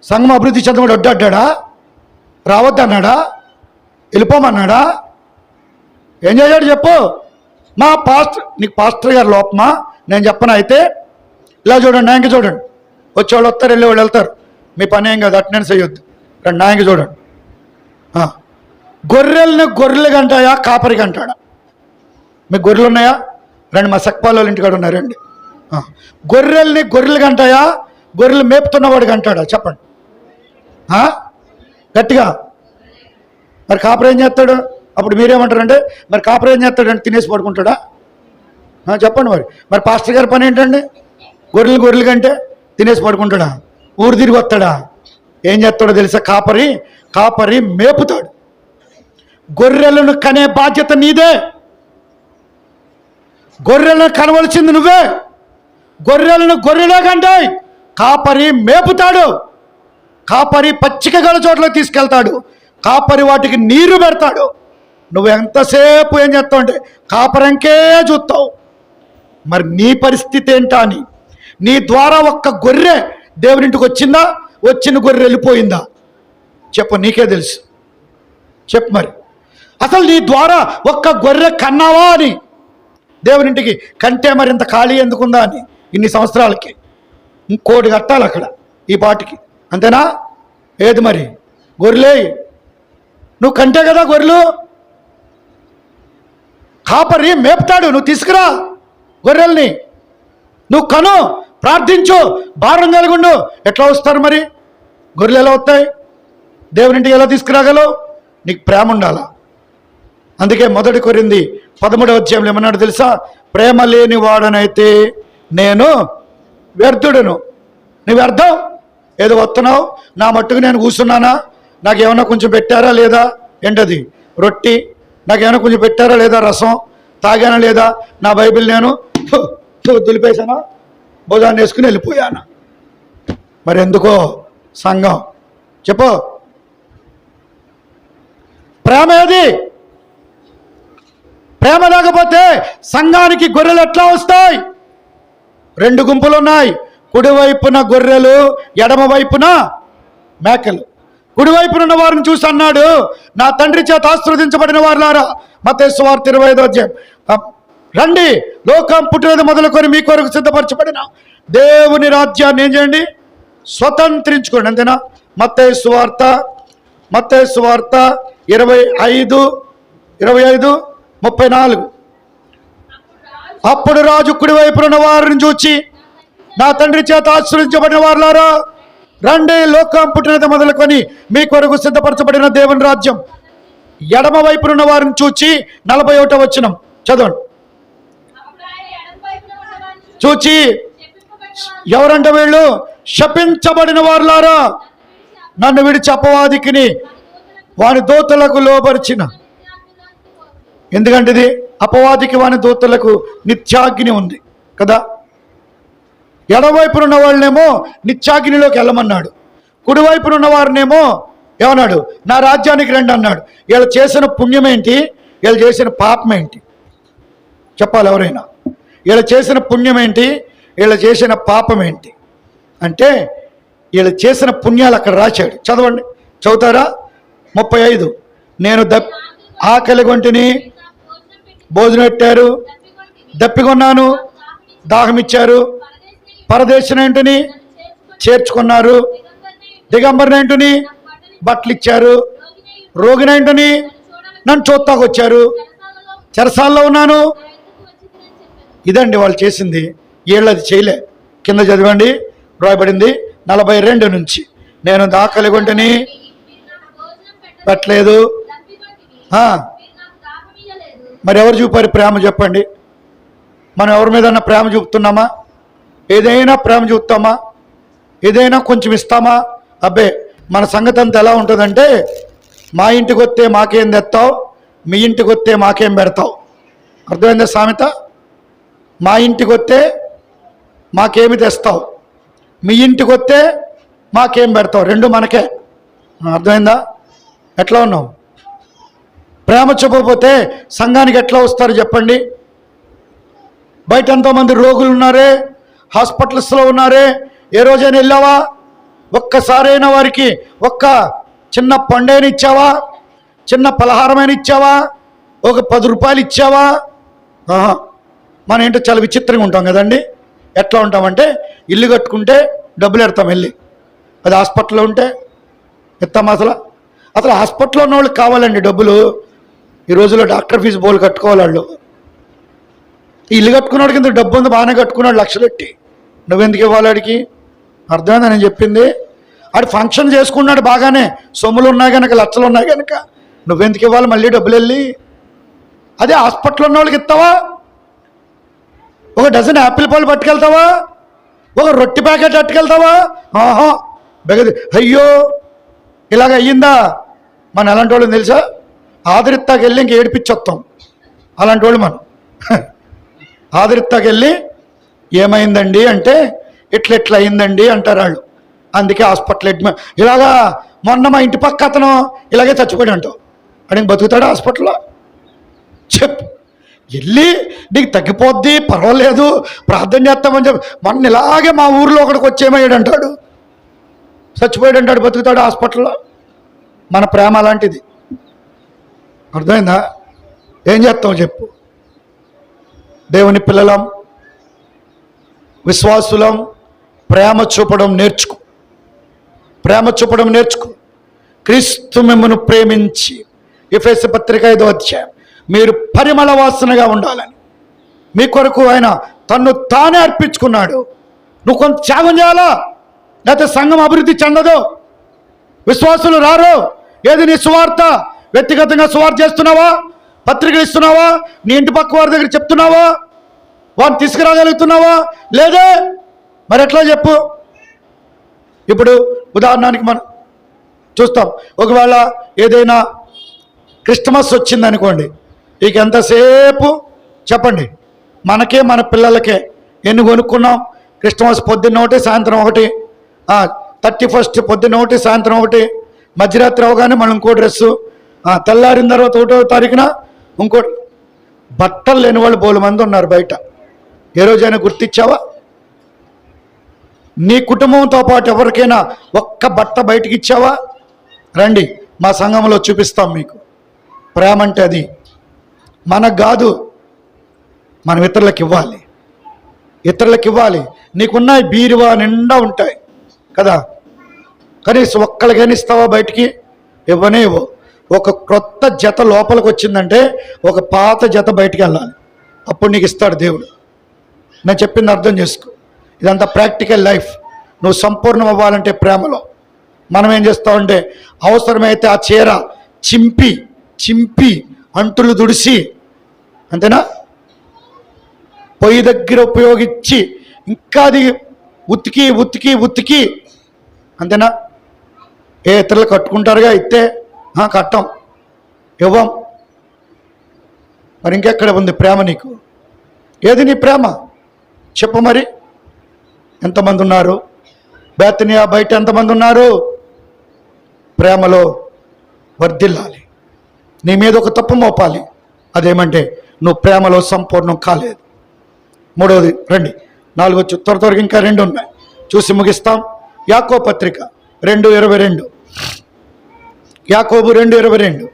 సంఘం అభివృద్ధి చెందకుండా అడ్డాడా? రావద్దన్నాడా? వెళ్ళిపోమన్నాడా? ఏం చేశాడు చెప్పు. మా పాస్టర్, నీకు పాస్టర్ గారు లోపమా? నేను చెప్పను. అయితే ఇలా చూడండి, నాయనకి చూడండి. వచ్చేవాళ్ళు వస్తారు, వెళ్ళేవాళ్ళు వెళ్తారు. మీ పని ఏం కాదు, అటెండెన్స్ అయ్యొద్దు. రండి, నాయనకి చూడండి. గొర్రెల్ని గొర్రెలు కంటాయా, కాపరి కంటాడా? మీకు గొర్రెలు ఉన్నాయా? రండి, మా సక్పాల వాళ్ళ ఇంటికాడ ఉన్నారండి. గొర్రెల్ని గొర్రెలు కంటాయా, గొర్రెలు మేపుతున్నవాడు కంటాడా? చెప్పండి గట్టిగా. మరి కాపరి ఏం చేస్తాడు? అప్పుడు మీరేమంటారంటే, మరి కాపరి ఏం చేస్తాడంటే తినేసి పడుకుంటాడా? చెప్పండి. మరి పాస్టర్ గారి పని ఏంటండి? గొర్రెలు కంటే తినేసి పడుకుంటాడా? ఊరు తిరిగి వస్తాడా? ఏం చేస్తాడో తెలుసా? కాపరి మేపుతాడు. గొర్రెలను కనే బాధ్యత నీదే. గొర్రెలను కనవలసింది నువ్వే. గొర్రెలను గొర్రెలే కంటాయి. కాపరి మేపుతాడు. కాపరి పచ్చిక గల చోట్లకి తీసుకెళ్తాడు. కాపరి వాటికి నీరు పెడతాడు. నువ్వు ఎంతసేపు ఏం చేస్తావు అంటే కాపరంకే చూస్తావు. మరి నీ పరిస్థితి ఏంటా అని? నీ ద్వారా ఒక్క గొర్రె దేవునింటికి వచ్చిందా? వచ్చిన గొర్రె వెళ్ళిపోయిందా? చెప్పు, నీకే తెలుసు. చెప్పు. మరి అసలు నీ ద్వారా ఒక్క గొర్రె కన్నావా అని దేవునింటికి? కంటే మరి ఇంత ఖాళీ ఎందుకుందా అని ఇన్ని సంవత్సరాలకి ఇంకోటి కట్టాలి అక్కడ ఈ పాటికి. అంతేనా? ఏది మరి? గొర్రెలే. నువ్వు కంటే కదా గొర్రెలు. కాపరి మేపుతాడు. నువ్వు తీసుకురా గొర్రెల్ని, నువ్వు కను, ప్రార్థించు, భారం కలిగుండు. ఎట్లా వస్తారు మరి గొర్రెలు? ఎలా వస్తాయి? దేవునింటికి ఎలా తీసుకురాగలవు? నీకు ప్రేమ ఉండాలా. అందుకే 1 కొరింథీ 13వ అధ్యాయంలో ఏమన్నాడు తెలుసా? ప్రేమ లేని వాడనైతే నేను వ్యర్థుడును. నువ్వు వ్యర్థం. ఏదో వస్తున్నావు, నా మట్టుకు నేను కూర్చున్నానా? నాకేమన్నా కొంచెం పెట్టారా లేదా? ఏంటది? రొట్టి. నాకేమైనా కొంచెం పెట్టారా లేదా? రసం తాగానా లేదా? నా బైబిల్ నేను దులిపేశానా? భోజనం వేసుకుని వెళ్ళిపోయానా? మరి ఎందుకో సంఘం? చెప్పు. ప్రేమ ఏది? ప్రేమ లేకపోతే సంఘానికి గొర్రెలు ఎట్లా వస్తాయి? 2 గుంపులు ఉన్నాయి. కుడివైపున గొర్రెలు, ఎడమ వైపున మేకలు. కుడివైపున ఉన్న వారిని చూసి అన్నాడు, నా తండ్రి చేత ఆశీర్వదించబడిన వారులారా. మత్తయి సువార్త 25వ అధ్యాయం. రండి, లోకం పుట్టినది మొదలుకొని మీ కొరకు సిద్ధపరచబడిన దేవుని రాజ్యాన్ని ఏం చేయండి? స్వతంత్రించుకోండి. అంతేనా? మత్తయి సువార్త 25:34. అప్పుడు రాజు కుడి వైపున ఉన్న వారిని చూచి, నా తండ్రి చేత ఆశీర్వదించబడిన వారులారా, రండి, లోకం పుట్టినది మొదలుకొని మీ కొరకు సిద్ధపరచబడిన దేవుని రాజ్యం. ఎడమ వైపునున్న వారిని చూచి 41వ వచనం చదవండి. చూచి ఎవరంటే వీళ్ళు? శపించబడిన వారులారా, నన్ను విడిచి అపవాదికిని వాని దూతలకు లోబరిచిన. ఎందుకంటే ఇది అపవాదికి వాని దూతలకు నిత్యాగ్ని ఉంది కదా. ఎడవైపున ఉన్న వాళ్ళనేమో నిత్యాగ్నిలోకి వెళ్ళమన్నాడు, కుడివైపున ఉన్న వారినేమో ఏమన్నాడు? నా రాజ్యానికి రండి అన్నాడు. వీళ్ళు చేసిన పుణ్యం ఏంటి, వీళ్ళు చేసిన పాపం ఏంటి చెప్పాలి ఎవరైనా. వీళ్ళు చేసిన పుణ్యం ఏంటి, వీళ్ళు చేసిన పాపం ఏంటి అంటే, వీళ్ళు చేసిన పుణ్యాలు అక్కడ రాశాడు. చదవండి, చదువుతారా? 35. నేను ఆకలి కొంటిని, భోజనం పెట్టారు, దప్పికొన్నాను, దాహం ఇచ్చారు, పరదేశినేంటిని చేర్చుకున్నారు, దిగంబరినేంటిని బట్టలు ఇచ్చారు, రోగినేంటిని నన్ను చూస్తాకు వచ్చారు, చెరసాల్లో ఉన్నాను. ఇదండి వాళ్ళు చేసింది. వీళ్ళది చేయలే. కింద చదవండి, రాయబడింది 42 నుంచి. నేను ఆకలి కొంటిని, పెట్టలేదు. మరి ఎవరు చూపారు ప్రేమ చెప్పండి? మనం ఎవరి మీద ప్రేమ చూపుతున్నామా? ఏదైనా ప్రేమ చూపుతామా? ఏదైనా కొంచెం ఇస్తామా? అబ్బే, మన సంగతి అంతా ఎలా ఉంటుందంటే, మా ఇంటికి వస్తే మాకేం తెస్తావు, మీ ఇంటికి వస్తే మాకేం పెడతావు. అర్థమైందా సామెత? మా ఇంటికి వస్తే మాకేమి తెస్తావు, మీ ఇంటికి వస్తే మాకేం పెడతావు, రెండు మనకే. అర్థమైందా? ఎట్లా ఉన్నావు? ప్రేమ చూపకపోతే సంఘానికి ఎట్లా వస్తారు చెప్పండి? బయట ఎంతోమంది రోగులు ఉన్నారే, హాస్పిటల్స్లో ఉన్నారే. ఏ రోజైనా వెళ్ళావా? ఒక్కసారైనా వారికి ఒక్క చిన్న పండేని ఇచ్చావా? చిన్న పలహారమైన ఇచ్చావా? ఒక 10 రూపాయలు ఇచ్చావా? మనం ఏంటో చాలా విచిత్రంగా ఉంటాం కదండి. ఎట్లా ఉంటామంటే, ఇల్లు కట్టుకుంటే డబ్బులు ఎడతాం వెళ్ళి, అది హాస్పిటల్లో ఉంటే ఎత్తాం. అసలు హాస్పిటల్లో ఉన్న వాళ్ళకి కావాలండి డబ్బులు. ఈ రోజుల్లో డాక్టర్ ఫీజు బోలు కట్టుకోవాలి వాళ్ళు. ఇల్లు కట్టుకున్నాడు కింద డబ్బు ఉంది, బాగానే కట్టుకున్నాడు, లక్షలు పెట్టి. నువ్వెందుకు ఇవ్వాలి వాడికి? అర్థమైందా నేను చెప్పింది? ఆడు ఫంక్షన్ చేసుకున్నాడు బాగానే, సొమ్ములు ఉన్నాయి కనుక, లక్షలు ఉన్నాయి కనుక, నువ్వెందుకు ఇవ్వాలి మళ్ళీ డబ్బులు వెళ్ళి? అదే హాస్పిటల్లో ఉన్న వాళ్ళకి ఇస్తావా? ఒక డజన్ యాపిల్ పాలు పట్టుకెళ్తావా? ఒక రొట్టె ప్యాకెట్ పట్టుకెళ్తావా? బెగది అయ్యో ఇలాగ అయ్యిందా? మన ఎలాంటి వాళ్ళని తెలుసా? ఆదరిత్తాకి వెళ్ళి ఇంక ఏడిపించొస్తాం. అలాంటి వాళ్ళు మనం. ఆదరిత్తాకి వెళ్ళి ఏమైందండి అంటే, ఇట్లా అయిందండి అంటారు వాళ్ళు. అందుకే హాస్పిటల్ అడ్మిట్. ఇలాగా మొన్న మా ఇంటి పక్క అతను ఇలాగే చచ్చిపోయాడు అంటావు. అడిగి బతుకుతాడు హాస్పిటల్లో? చెప్పు. వెళ్ళి నీకు తగ్గిపోద్ది, పర్వాలేదు, ప్రార్థన చేస్తామని చెప్పి మొన్న ఇలాగే మా ఊర్లో ఒకడికి వచ్చేమయ్యాడు అంటాడు, చచ్చిపోయాడు అంటాడు, బతుకుతాడు హాస్పిటల్లో. మన ప్రేమ అలాంటిది. అర్థమైందా? ఏం చేస్తావు చెప్పు? దేవుని పిల్లలం, విశ్వాసులం, ప్రేమ చూపడం నేర్చుకో. ప్రేమ చూపడం నేర్చుకో. క్రీస్తు మిమ్మల్ని ప్రేమించి, ఎఫెసీ పత్రిక 5వ అధ్యాయం, మీరు పరిమళ వాసనగా ఉండాలని మీ కొరకు ఆయన తన్ను తానే అర్పించుకున్నాడు. నువ్వు కొంత త్యాగం చేయాలా, లేకపోతే సంఘం అభివృద్ధి చెందదు, విశ్వాసులు రారు. ఏది నీ సువార్త? వ్యక్తిగతంగా సువార్త చేస్తున్నావా? పత్రికలు ఇస్తున్నావా? నీ ఇంటి పక్క వారి దగ్గర చెప్తున్నావా? వారిని తీసుకురాగలుగుతున్నావా? లేదే. మరి ఎట్లా చెప్పు? ఇప్పుడు ఉదాహరణకి మనం చూస్తాం, ఒకవేళ ఏదైనా క్రిస్టమస్ వచ్చిందనుకోండి, ఇక ఎంతసేపు చెప్పండి, మనకే మన పిల్లలకే ఎన్ని కొనుక్కున్నాం? క్రిస్టమస్ పొద్దున్న ఒకటి, సాయంత్రం ఒకటి, 31st పొద్దున్న ఒకటి, సాయంత్రం ఒకటి, మధ్యరాత్రి అవగానే మనం ఇంకో డ్రెస్సు, తెల్లారిన తర్వాత 1వ తారీఖున ఇంకోటి. బట్టలు లేని వాళ్ళు బోలు మంది ఉన్నారు బయట. ఏ రోజైనా గుర్తించావా? నీ కుటుంబంతో పాటు ఎవరికైనా ఒక్క బట్ట బయటికి ఇచ్చావా? రండి, మా సంఘంలో చూపిస్తాం మీకు. ప్రేమ అంటే అది. మనకు కాదు, మనం ఇతరులకు ఇవ్వాలి. ఇతరులకు ఇవ్వాలి. నీకున్నాయి బీరువా నిండా ఉంటాయి కదా, కనీసం ఒక్కరికైనా ఇస్తావా బయటికి? ఇవ్వనే ఇవ్వు. ఒక క్రొత్త జత లోపలికి వచ్చిందంటే ఒక పాత జత బయటికి వెళ్ళాలి, అప్పుడు నీకు ఇస్తాడు దేవుడు. నేను చెప్పింది అర్థం చేసుకో. ఇదంతా ప్రాక్టికల్ లైఫ్. నువ్వు సంపూర్ణం అవ్వాలంటే ప్రేమలో. మనం ఏం చేస్తామంటే, అవసరమైతే ఆ చీర చింపి అంటులు దుడిసి, అంతేనా, పొయ్యి దగ్గర ఉపయోగించి ఇంకా అది ఉతికి ఉతికి ఉతికి, అంతేనా? ఏ ఇతరులు కట్టుకుంటారుగా, ఇస్తే కట్టం, ఇవ్వం. మరి ఇంకెక్కడ ఉంది ప్రేమ నీకు? ఏది నీ ప్రేమ చెప్పు మరి? ఎంతమంది ఉన్నారు? బేతనియా బయట ఎంతమంది ఉన్నారు? ప్రేమలో వర్ధిల్లాలి. నీ మీద ఒక తప్పు మోపాలి, అదేమంటే నువ్వు ప్రేమలో సంపూర్ణం కాలేదు. మూడవది రండి, 4 త్వరగా ఇంకా 2 ఉన్నాయి, చూసి ముగిస్తాం. యాకోబు పత్రిక 2:22, యాకోబు 2:22,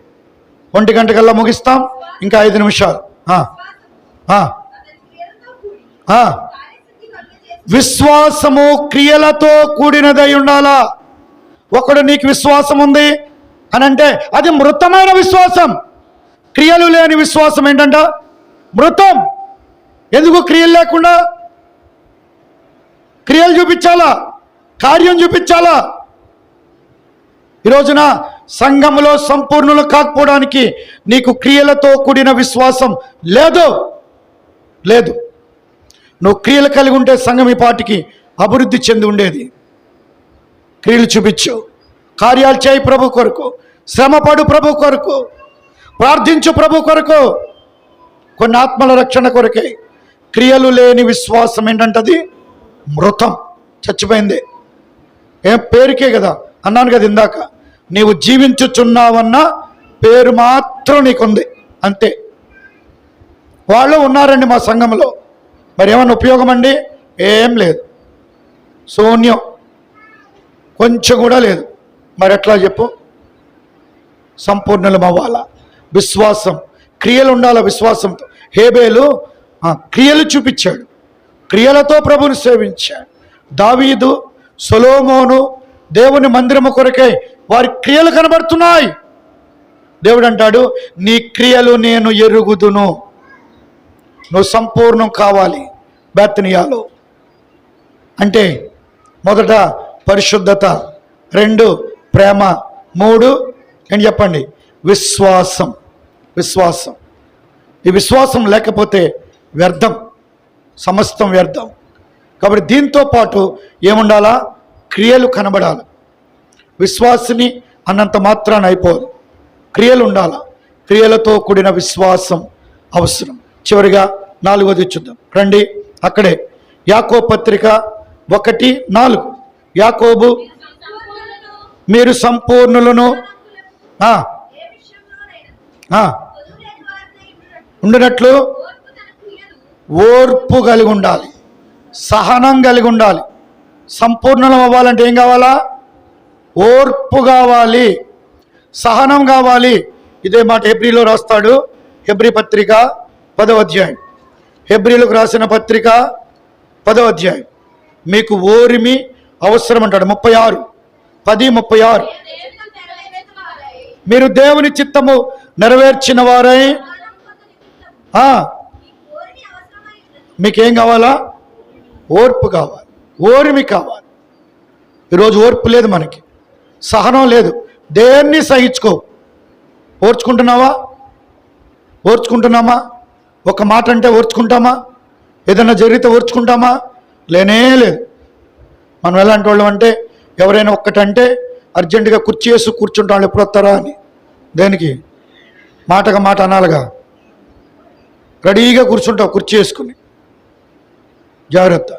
1 గంట కల్లా ముగిస్తాం, ఇంకా 5 నిమిషాలు. విశ్వాసము క్రియలతో కూడినదై ఉండాలా. ఒకడు నీకు విశ్వాసం ఉంది అని అంటే అది మృతమైన విశ్వాసం. క్రియలు లేని విశ్వాసం ఏంటంట? మృతం. ఎందుకు క్రియలు లేకుండా? క్రియలు చూపించాలా, కార్యం చూపించాలా. ఈ రోజున సంఘములో సంపూర్ణులు కాకపోవడానికి నీకు క్రియలతో కూడిన విశ్వాసం లేదు. నువ్వు క్రియలు కలిగి ఉంటే సంఘం ఈ పాటికి అభివృద్ధి చెంది ఉండేది. క్రియలు చూపించు, కార్యాలు చేయి ప్రభు కొరకు, శ్రమపడు ప్రభు కొరకు, ప్రార్థించు ప్రభు కొరకు, కొన్ని ఆత్మల రక్షణ కొరకే. క్రియలు లేని విశ్వాసం ఏంటంటది? మృతం, చచ్చిపోయింది. ఏం పేరుకే కదా అన్నాను కదా ఇందాక, నీవు జీవించుచున్నావన్న పేరు మాత్రం నీకుంది, అంతే. వాళ్ళు ఉన్నారండి మా సంఘంలో, మరి ఏమన్నా ఉపయోగం అండి? ఏం లేదు, శూన్యం, కొంచెం కూడా లేదు. మరి ఎట్లా చెప్పు? సంపూర్ణలం అవ్వాలా. విశ్వాసం, క్రియలు ఉండాలా. విశ్వాసంతో హేబేలు క్రియలు చూపించాడు, క్రియలతో ప్రభుని సేవించాడు. దావీదు, సొలొమోను దేవుని మందిరము కొరకై వారి క్రియలు కనబడుతున్నాయి. దేవుడు అంటాడు, నీ క్రియలు నేను ఎరుగుదును. నువ్వు సంపూర్ణం కావాలి బేతనియాలో. అంటే మొదట పరిశుద్ధత, 2 ప్రేమ, 3 ఏంటి చెప్పండి? విశ్వాసం. ఈ విశ్వాసం లేకపోతే వ్యర్థం, సమస్తం వ్యర్థం. కాబట్టి దీంతో పాటు ఏముండాలా? క్రియలు కనబడాలి. విశ్వాసిని అన్నంత మాత్రాన అయిపోదు, క్రియలు ఉండాలా. క్రియలతో కూడిన విశ్వాసం అవసరం. చివరిగా 4వది చూద్దాం రండి. అక్కడే యాకోబు పత్రిక 1:4, యాకోబు మీరు సంపూర్ణులను ఉండినట్లు ఓర్పు కలిగి ఉండాలి, సహనం కలిగి ఉండాలి. సంపూర్ణం అవ్వాలంటే ఏం కావాలా? ఓర్పు కావాలి, సహనం కావాలి. ఇదే మాట హెబ్రీలో రాస్తాడు. హెబ్రీ పత్రిక 10వ అధ్యాయం, హెబ్రీలకు రాసిన పత్రిక 10వ అధ్యాయం. మీకు ఓరిమి అవసరం అంటాడు. 36:10-36 మీరు దేవుని చిత్తము నెరవేర్చిన వారై మీకేం కావాలా? ఓర్పు కావాలి, ఓరిమి కావాలి. ఈరోజు ఓర్పు లేదు మనకి, సహనం లేదు. దేన్ని సహించుకో. ఓర్చుకుంటున్నామా? ఒక మాట అంటే ఓర్చుకుంటామా? ఏదైనా జరిగితే ఓర్చుకుంటామా? లేనే లేదు. మనం ఎలాంటి వాళ్ళం అంటే, ఎవరైనా ఒక్కటంటే అర్జెంటుగా కుర్చీ వేసి కూర్చుంటాం, వాళ్ళు ఎప్పుడు వస్తారా అని. దేనికి? మాటగా మాట అనాలిగా, రెడీగా కూర్చుంటావు కుర్చీ వేసుకుని. జాగ్రత్త,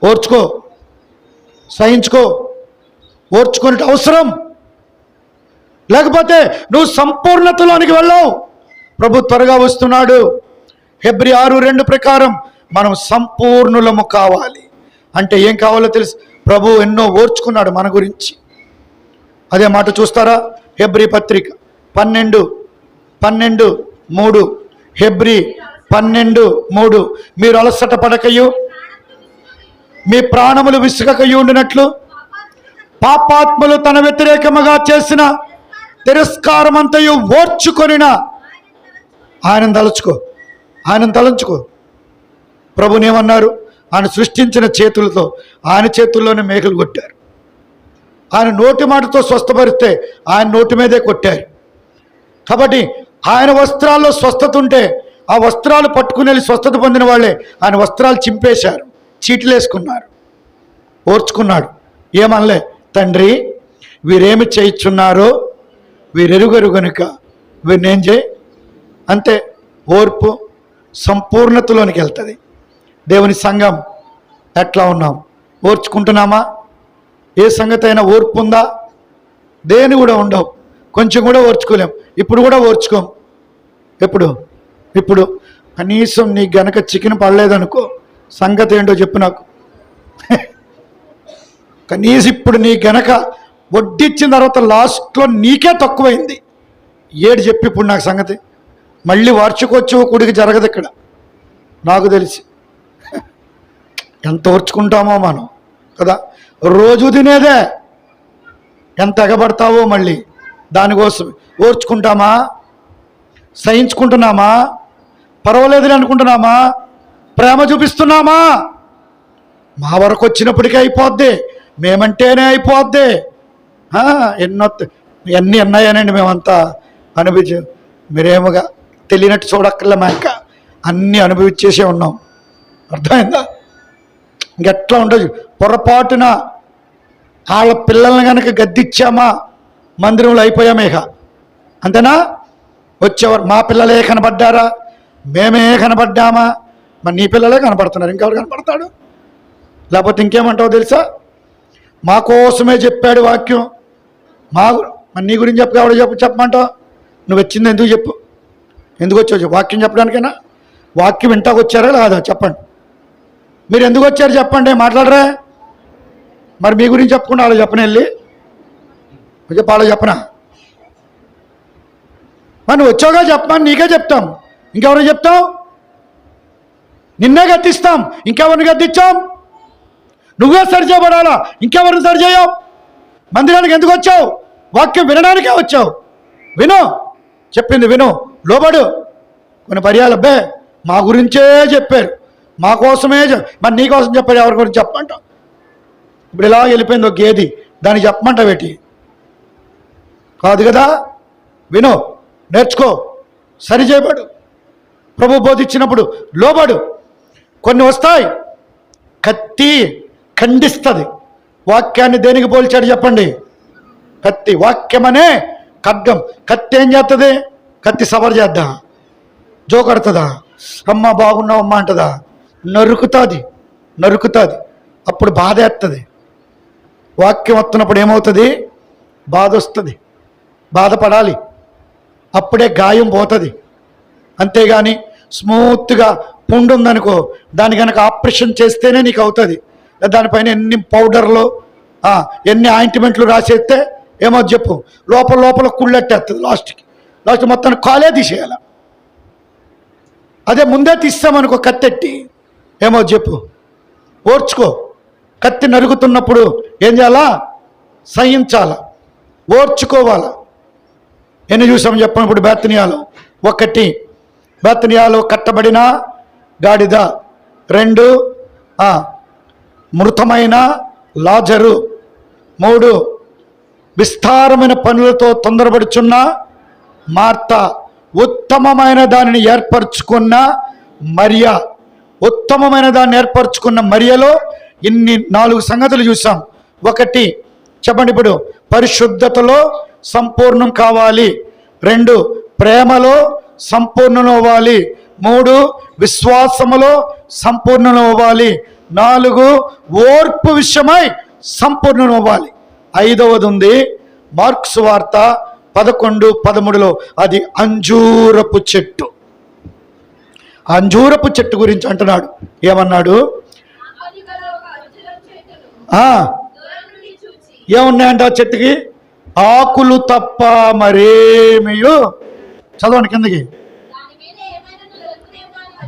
ఓర్చుకో, సహించుకో. ఓర్చుకునే అవసరం లేకపోతే నువ్వు సంపూర్ణతలోనికి వెళ్ళావు. ప్రభు త్వరగా వస్తున్నాడు. హెబ్రీ 6:2 ప్రకారం మనం సంపూర్ణులము కావాలి. అంటే ఏం కావాలో తెలుసు. ప్రభు ఎన్నో ఓర్చుకున్నాడు మన గురించి. అదే మాట చూస్తారా? హెబ్రీ పత్రిక 12:3, హెబ్రీ 12:3 మీరు అలసట పడకయు మీ ప్రాణములు విసుగకయు ఉండినట్లు పాపాత్ములు తన వ్యతిరేకముగా చేసిన తిరస్కారమంతయు ఓర్చుకొనిన ఆయన తలంచుకో. ప్రభునేమన్నారు? ఆయన సృష్టించిన చేతులతో ఆయన చేతుల్లోనే మేకలు కొట్టారు. ఆయన నోటి మాటతో స్వస్థపరిస్తే ఆయన నోటి మీదే కొట్టారు. కాబట్టి ఆయన వస్త్రాల్లో స్వస్థత ఉంటే ఆ వస్త్రాలు పట్టుకుని వెళ్ళి స్వస్థత పొందిన వాళ్ళే ఆయన వస్త్రాలు చింపేశారు, చీట్లు వేసుకున్నారు. ఓర్చుకున్నాడు. ఏమనలే, తండ్రి వీరేమి చేయిచున్నారో వీరెరుగరు గనుక వీరినేం చేయి. అంతే, ఓర్పు సంపూర్ణతలోనికి వెళ్తుంది. దేవుని సంఘం ఎట్లా ఉన్నాం? ఓర్చుకుంటున్నామా? ఏ సంగతి అయినా ఓర్పు ఉందా? దేని కూడా ఉండవు, కొంచెం కూడా ఓర్చుకోలేం. ఇప్పుడు కూడా ఓర్చుకోం. ఇప్పుడు కనీసం నీ గనక చికెన్ పడలేదనుకో, సంగతి ఏంటో చెప్పు నాకు. కనీసం ఇప్పుడు నీ గనక వడ్డిచ్చిన తర్వాత లాస్ట్లో నీకే తక్కువైంది, ఏడు చెప్పి ఇప్పుడు నాకు సంగతి. మళ్ళీ వార్షికోత్సవ కుడికి జరగదు ఇక్కడ, నాకు తెలిసి. ఎంత ఓర్చుకుంటామో మనం కదా. రోజు తినేదే, ఎంత ఎగబడతావో మళ్ళీ దానికోసం. ఓర్చుకుంటామా? సహించుకుంటున్నామా? పర్వాలేదులే అనుకుంటున్నామా? ప్రేమ చూపిస్తున్నామా? మా వరకు వచ్చినప్పటికీ అయిపోద్ది, మేమంటేనే అయిపోద్ది. ఎన్ని ఉన్నాయనండి మేమంతా అనుభవించ. మీరేమోగా తెలియనట్టు చూడక్కర్లే, మా ఇంకా అన్నీ అనుభవించేసే ఉన్నాం. అర్థమైందా? ఇంకెట్లా ఉండదు. పొరపాటున వాళ్ళ పిల్లల్ని కనుక గద్దిచ్చామా మందిరంలో అయిపోయామే ఇక. అంతేనా? వచ్చేవారు మా పిల్లలే కనబడ్డారా, మేమే కనబడ్డామా? మరి నీ పిల్లలే కనపడుతున్నారు, ఇంకెవరు కనపడతాడు? లేకపోతే ఇంకేమంటావు తెలుసా? మా కోసమే చెప్పాడు వాక్యం. మరి నీ గురించి చెప్పమంటావు? నువ్వు వచ్చింది ఎందుకు చెప్పు? ఎందుకు వచ్చావు? వాక్యం చెప్పడానికైనా? వాక్యం వింటాకు వచ్చారా లేదా చెప్పండి. మీరు ఎందుకు వచ్చారు చెప్పండి, మాట్లాడరా? మరి మీ గురించి చెప్పుకుంటే వాళ్ళు చెప్పను, వెళ్ళి వాళ్ళు చెప్పనా? మరి నువ్వు వచ్చావుగా చెప్పమని నీకే చెప్తాం, ఇంకెవరికి చెప్తావు? నిన్నే గద్దిస్తాం, ఇంకెవరిని గద్దించాం? నువ్వే సరిచేయబడాలా, ఇంకెవరిని సరిచేయవు? మందిరానికి ఎందుకు వచ్చావు? వాక్యం వినడానికే వచ్చావు. విను, చెప్పింది విను, లోబడు. కొన్ని పర్యాలు అబ్బే మా గురించే చెప్పారు, మా కోసమే మరి నీ కోసం చెప్పాడు, ఎవరి గురించి చెప్పమంటావు? ఇప్పుడు ఇలా వెళ్ళిపోయింది ఒక గేది, దాన్ని చెప్పమంటావు ఏంటి? కాదు కదా. విను, నేర్చుకో, సరి చేయబడు. ప్రభు బోధించినప్పుడు లోబడు. కొన్ని వస్తాయి, కత్తి ఖండిస్తుంది. వాక్యాన్ని దేనికి పోల్చాడు చెప్పండి? కత్తి. వాక్యమనే ఖడ్గం. కత్తి ఏం చేస్తుంది? కత్తి సవర్ చేద్దా? జోకడుతుందా? అమ్మ బాగున్నావు అమ్మ అంటదా? నరుకుతుంది. అప్పుడు బాధ వేస్తుంది. వాక్యం వస్తున్నప్పుడు ఏమవుతుంది? బాధ వస్తుంది, బాధపడాలి, అప్పుడే గాయం పోతుంది. అంతేగాని స్మూత్గా పుండు ఉందనుకో, దాని కనుక ఆపరేషన్ చేస్తేనే నీకు అవుతుంది. దానిపైన ఎన్ని పౌడర్లు ఎన్ని ఆయింట్మెంట్లు రాసేస్తే ఏమో చెప్పు, లోపల కుళ్ళెట్టేస్తుంది. లాస్ట్ మొత్తం కాలే తీసేయాల. అదే ముందే తీస్తామనుకో కత్తెట్టి, ఏమో చెప్పు. ఓర్చుకో. కత్తి నరుగుతున్నప్పుడు ఏం చేయాలా? సహించాల, ఓర్చుకోవాల. ఎన్ని చూసాం చెప్పండి. ఇప్పుడు బేతనియాలో 1 బేతనియాలో కట్టబడిన గాడిద, 2 మృతమైన లాజరు, 3 విస్తారమైన పనులతో తొందరపడుచున్న మార్త, ఉత్తమమైన దానిని ఏర్పరచుకున్న మరియ. ఉత్తమమైన దాన్ని ఏర్పరచుకున్న మరియలో ఇన్ని 4 సంగతులు చూసాం. 1 చెప్పండి ఇప్పుడు, పరిశుద్ధతలో సంపూర్ణం కావాలి. 2 ప్రేమలో సంపూర్ణం అవ్వాలి. 3 విశ్వాసములో సంపూర్ణం అవ్వాలి. 4 ఓర్పు విషయమై సంపూర్ణం అవ్వాలి. 5వది ఉంది మార్క్స్ వార్త 11:13లో, అది అంజూరపు చెట్టు. అంజూరపు చెట్టు గురించి అంటున్నాడు. ఏమన్నాడు? ఏమున్నాయంట ఆ చెట్టుకి? ఆకులు తప్ప మరేమియో. చదవండి కిందకి.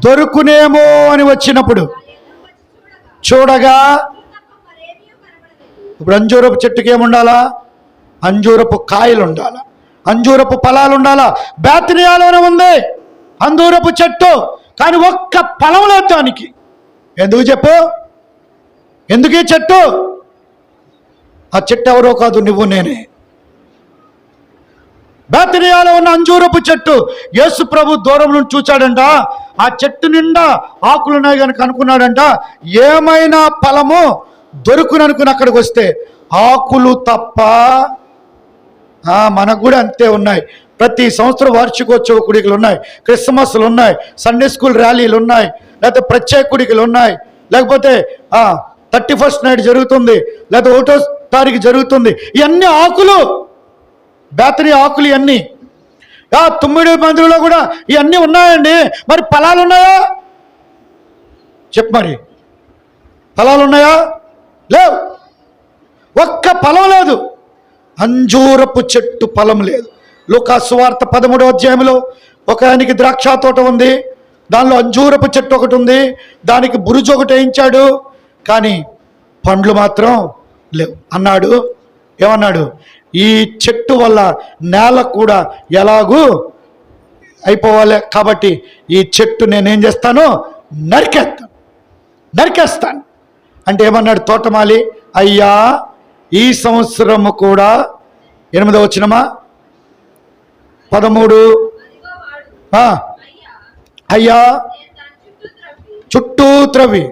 దొరుకునేమో అని వచ్చినప్పుడు చూడగా, ఇప్పుడు అంజూరపు చెట్టుకి ఏముండాలా? అంజూరపు కాయలు ఉండాలా, అంజూరపు ఫలాలు ఉండాలా. బేతనియాలోనే ఉంది అంజూరపు చెట్టు, కానీ ఒక్క ఫలం లేదు దానికి. ఎందుకు చెప్పు? ఎందుకు ఈ చెట్టు? ఆ చెట్టు ఎవరో కాదు, నువ్వు నేనే. బేతనియాలో ఉన్న అంజూరపు చెట్టు. యేసు ప్రభు దూరం నుంచి చూచాడంట, ఆ చెట్టు నిండా ఆకులున్నాయి కనుక అనుకున్నాడంట, ఏమైనా ఫలము దొరుకుననుకుని అక్కడికి వస్తే ఆకులు తప్ప మనకు కూడా అంతే ఉన్నాయి. ప్రతి సంవత్సరం వార్షికోత్సవ కుడికలు ఉన్నాయి, క్రిస్మస్లు ఉన్నాయి, సండే స్కూల్ ర్యాలీలు ఉన్నాయి, లేకపోతే ప్రత్యేక కుడికలు ఉన్నాయి, లేకపోతే 31st నైట్ జరుగుతుంది, లేకపోతే 1వ తారీఖు జరుగుతుంది. ఇవన్నీ ఆకులు, బేతనీ ఆకులు ఇవన్నీ. 9 మందిలో కూడా ఇవన్నీ ఉన్నాయండి. మరి ఫలాలు ఉన్నాయా? చెప్పు, మరి ఫలాలు ఉన్నాయా? లేవు. ఒక్క ఫలం లేదు. అంజూరపు చెట్టు ఫలం లేదు. లూకా సువార్త 13వ అధ్యాయంలో ఒక ఆయనకి ద్రాక్ష తోట ఉంది, దానిలో అంజూరపు చెట్టు ఒకటి ఉంది, దానికి బురుజు ఒకటి వేయించాడు, కానీ పండ్లు మాత్రం లేవు అన్నాడు. ఏమన్నాడు? ఈ చెట్టు వల్ల నేల కూడా ఎలాగూ అయిపోవాలి, కాబట్టి ఈ చెట్టు నేనేం చేస్తాను? నరికేస్తాను. అంటే ఏమన్నాడు తోటమాలి? అయ్యా, ఈ సంవత్సరము కూడా 8వ వచనమా 13, అయ్యా చుట్టూ త్రవ్వి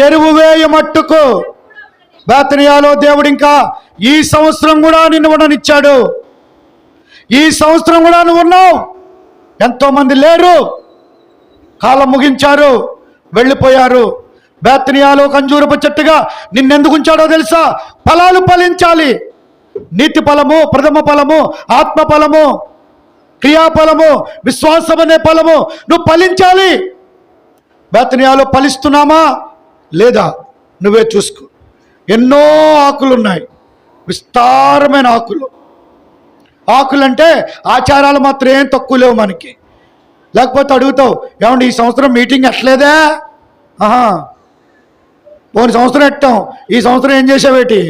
ఎరువు వేయ మట్టుకు. బేతనియాలో దేవుడు ఇంకా ఈ సంవత్సరం కూడా నిన్ను ఉండనిచ్చాడు. ఈ సంవత్సరం కూడా నువ్వు ఉన్నావు. ఎంతో మంది లేరు, కాలం ముగించారు, వెళ్ళిపోయారు. బేతనియాలో కంజూరపు చెట్టుగా నిన్నెందుకు ఉంచాడో తెలుసా? ఫలాలు ఫలించాలి. నీతి ఫలము, ప్రథమ ఫలము, ఆత్మ ఫలము, క్రియాఫలము, విశ్వాసం అనే ఫలము నువ్వు ఫలించాలి. బేతనియాలో ఫలిస్తున్నామా లేదా నువ్వే చూసుకో. ఎన్నో ఆకులు ఉన్నాయి, విస్తారమైన ఆకులంటే ఆచారాలు మాత్రం ఏం తక్కువ లేవు మనకి. లేకపోతే అడుగుతావు, ఏమండి ఈ సంవత్సరం మీటింగ్ ఎట్లేదా? పోయిన సంవత్సరం ఎట్టాం, ఈ సంవత్సరం ఏం చేసావేటి?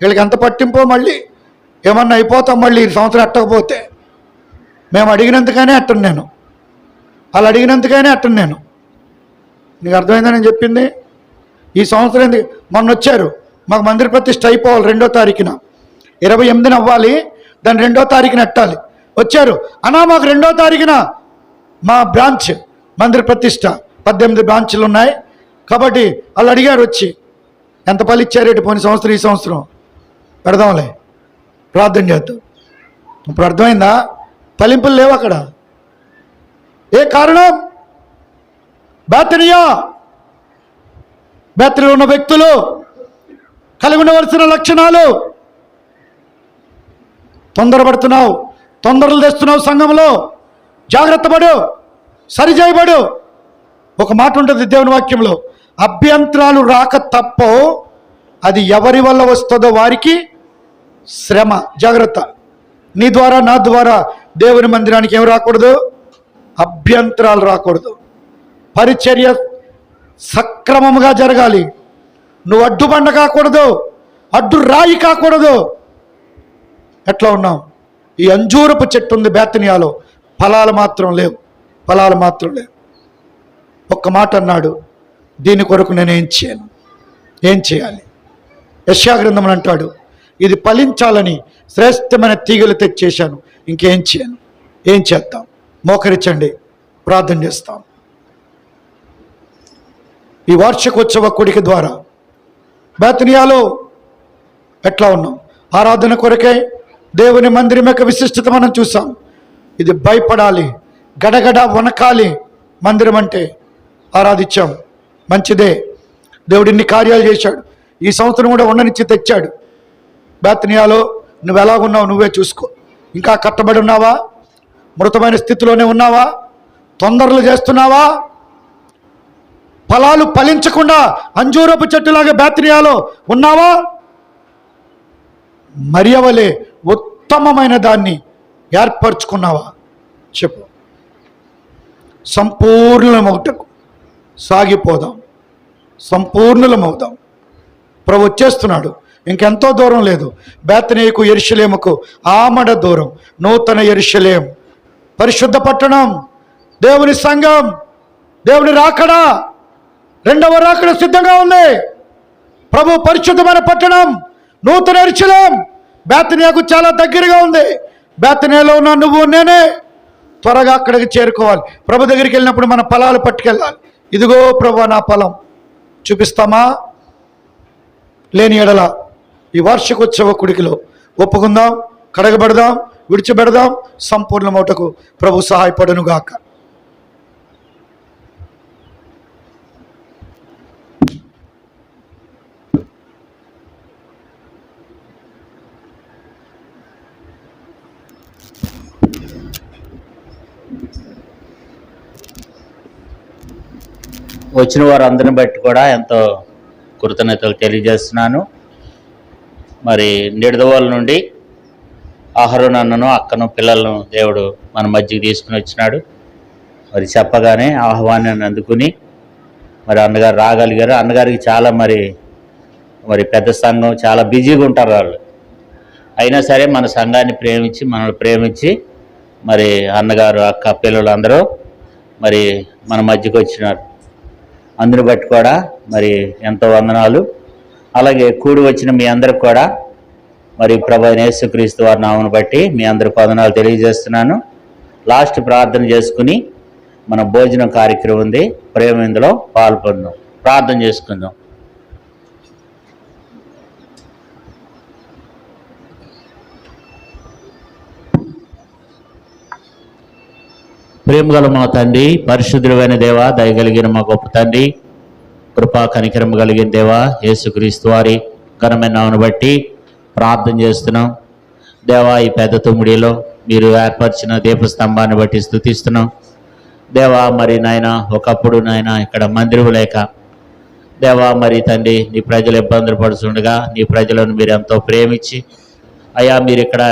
వీళ్ళకి ఎంత పట్టింపో, మళ్ళీ ఏమన్నా అయిపోతాం మళ్ళీ ఈ సంవత్సరం ఎట్టకపోతే. మేము అడిగినందుకనే అట్టను నేను, వాళ్ళు అడిగినందుకనే అట్టను నేను. నీకు అర్థమైందా నేను చెప్పింది? ఈ సంవత్సరం మొన్న వచ్చారు, మాకు మందిర ప్రతిష్ఠ అయిపోవాలి 2వ తారీఖున, 28న అవ్వాలి, దాన్ని 2వ తారీఖున ఎట్టాలి. వచ్చారు, అన్నా మాకు 2వ తారీఖున మా బ్రాంచ్ మందిర ప్రతిష్ఠ 18 బ్రాంచ్లు ఉన్నాయి, కాబట్టి వాళ్ళు అడిగారు వచ్చి, ఎంత పని ఇచ్చారేటి పోయిన సంవత్సరం ఈ సంవత్సరం పెడదాంలే, ప్రార్థన చేద్దాం. ఇప్పుడు అర్థమైందా? ఫలింపులు లేవు అక్కడ. ఏ కారణం? బేతనీలో ఉన్న వ్యక్తులు కలిగి ఉండవలసిన లక్షణాలు. తొందరపడుతున్నావు, తొందరలు తెస్తున్నావు సంఘంలో. జాగ్రత్త పడు, సరిచేయబడు. ఒక మాట ఉంటుంది దేవుని వాక్యంలో, అభ్యంతరాలు రాక తప్పో అది ఎవరి వల్ల వస్తుందో వారికి శ్రమ. జాగ్రత్త. నీ ద్వారా నా ద్వారా దేవుని మందిరానికి ఏం రాకూడదు? అభ్యంతరాలు రాకూడదు. పరిచర్య సక్రమముగా జరగాలి. నువ్వు అడ్డుబండ కాకూడదు, అడ్డు రాయి కాకూడదు. ఎట్లా ఉన్నావు? ఈ అంజూరపు చెట్టు ఉంది బేతనియాలో, ఫలాలు మాత్రం లేవు. ఒక్క మాట అన్నాడు, దీని కొరకు నేను ఏం చేయాలి? యెషయా గ్రంథం అంటాడు, ఇది ఫలించాలని శ్రేష్టమైన తీగలు తెచ్చేశాను, ఇంకేం చేయను. ఏం చేద్దాం? మోకరించండి, ప్రార్థన చేస్తాం. ఈ వార్షికోత్సవ కూడిక ద్వారా బేతనియాలో ఎట్లా ఉన్నాం? ఆరాధన కొరకై దేవుని మందిరం యొక్క విశిష్టత మనం చూసాం. ఇది భయపడాలి, గడగడ వనకాలి. మందిరం అంటే ఆరాధించాం, మంచిదే. దేవుడు ఇన్ని కార్యాలు చేశాడు. ఈ సంవత్సరం కూడా ఉండనిచ్చి తెచ్చాడు. బేతనియాలో నువ్వు ఎలాగున్నావు నువ్వే చూసుకో. ఇంకా కట్టబడి ఉన్నావా? మృతమైన స్థితిలోనే ఉన్నావా? తొందరలు చేస్తున్నావా? ఫలాలు ఫలించకుండా అంజూరపు చెట్టులాగా బేతనియాలో ఉన్నావా? మరియవలే ఉత్తమమైన దాన్ని ఏర్పరచుకున్నావా? చెప్పు. సంపూర్ణమవుటకు సాగిపోదాం, సంపూర్ణులమవుదాం. ప్రభు వచ్చేస్తున్నాడు, ఇంకెంతో దూరం లేదు. బేతనీయకు యెరూషలేముకు ఆమడ దూరం. నూతన యెరూషలేం, పరిశుద్ధ పట్టణం, దేవుని సంఘం, దేవుని రాకడా, 2వ రాకడ సిద్ధంగా ఉంది. ప్రభు పరిశుద్ధమైన పట్టణం నూతన యెరూషలేం బేతనియాకు చాలా దగ్గరగా ఉంది. బేతనియాలో ఉన్న నువ్వు నేనే త్వరగా అక్కడికి చేరుకోవాలి. ప్రభు దగ్గరికి వెళ్ళినప్పుడు మన ఫలాలు పట్టుకెళ్ళాలి. ఇదిగో ప్రభు నా ఫలం, చూపిస్తామా? లేని ఎడల ఈ వార్షికోత్సవ కుడికిలో ఒప్పుకుందాం, కడగబడదాం, విడిచిపెడదాం, సంపూర్ణమౌటకు ప్రభు సహాయపడునుగాక. వచ్చిన వారు అందరిని బట్టి కూడా ఎంతో కృతజ్ఞతలు తెలియజేస్తున్నాను. మరి నిడదవోలు నుండి అహరోను అన్నను, అక్కను, పిల్లలను దేవుడు మన మధ్యకి తీసుకుని వచ్చినాడు. మరి చెప్పగానే ఆహ్వానాన్ని అందుకుని మరి అన్నగారు రాగలిగారు. అన్నగారికి చాలా మరి పెద్ద సంఘం, చాలా బిజీగా ఉంటారు వాళ్ళు. అయినా సరే మన సంఘాన్ని ప్రేమించి, మనల్ని ప్రేమించి మరి అన్నగారు, అక్క, పిల్లలు అందరూ మరి మన మధ్యకి వచ్చినారు. అందుని బట్టి కూడా మరి ఎంతో వందనాలు. అలాగే కూడి వచ్చిన మీ అందరికి కూడా మరి ప్రభువైన యేసుక్రీస్తు వారి నామమును బట్టి మీ అందరికి వందనాలు తెలియజేస్తున్నాను. లాస్ట్ ప్రార్థన చేసుకుని మన భోజనం కార్యక్రమం ఉంది, ప్రేమ ఇందులో పాల్పొందాం. ప్రార్థన చేసుకుందాం. ప్రేమగల మా తండ్రి, పరిశుద్ధుడైన దేవా, దయగలిగిన మా గొప్ప తండ్రి, కృపా కనికరం కలిగిన దేవా, యేసుక్రీస్తు వారి ఘనమైన నామమును బట్టి ప్రార్థన చేస్తున్నాం. దేవా, ఈ పెద్ద తుమ్మిడిలో మీరు ఏర్పరిచిన దీపస్తంభాన్ని బట్టి స్తుతిస్తున్నాం. దేవా, మరి నాయన ఒకప్పుడు నాయన ఇక్కడ మందిరం లేక దేవా మరి తండ్రి నీ ప్రజలు ఇబ్బందులు పడుతుండగా నీ ప్రజలను మీరు ఎంతో ప్రేమించి అయ్యా మీరు ఇక్కడ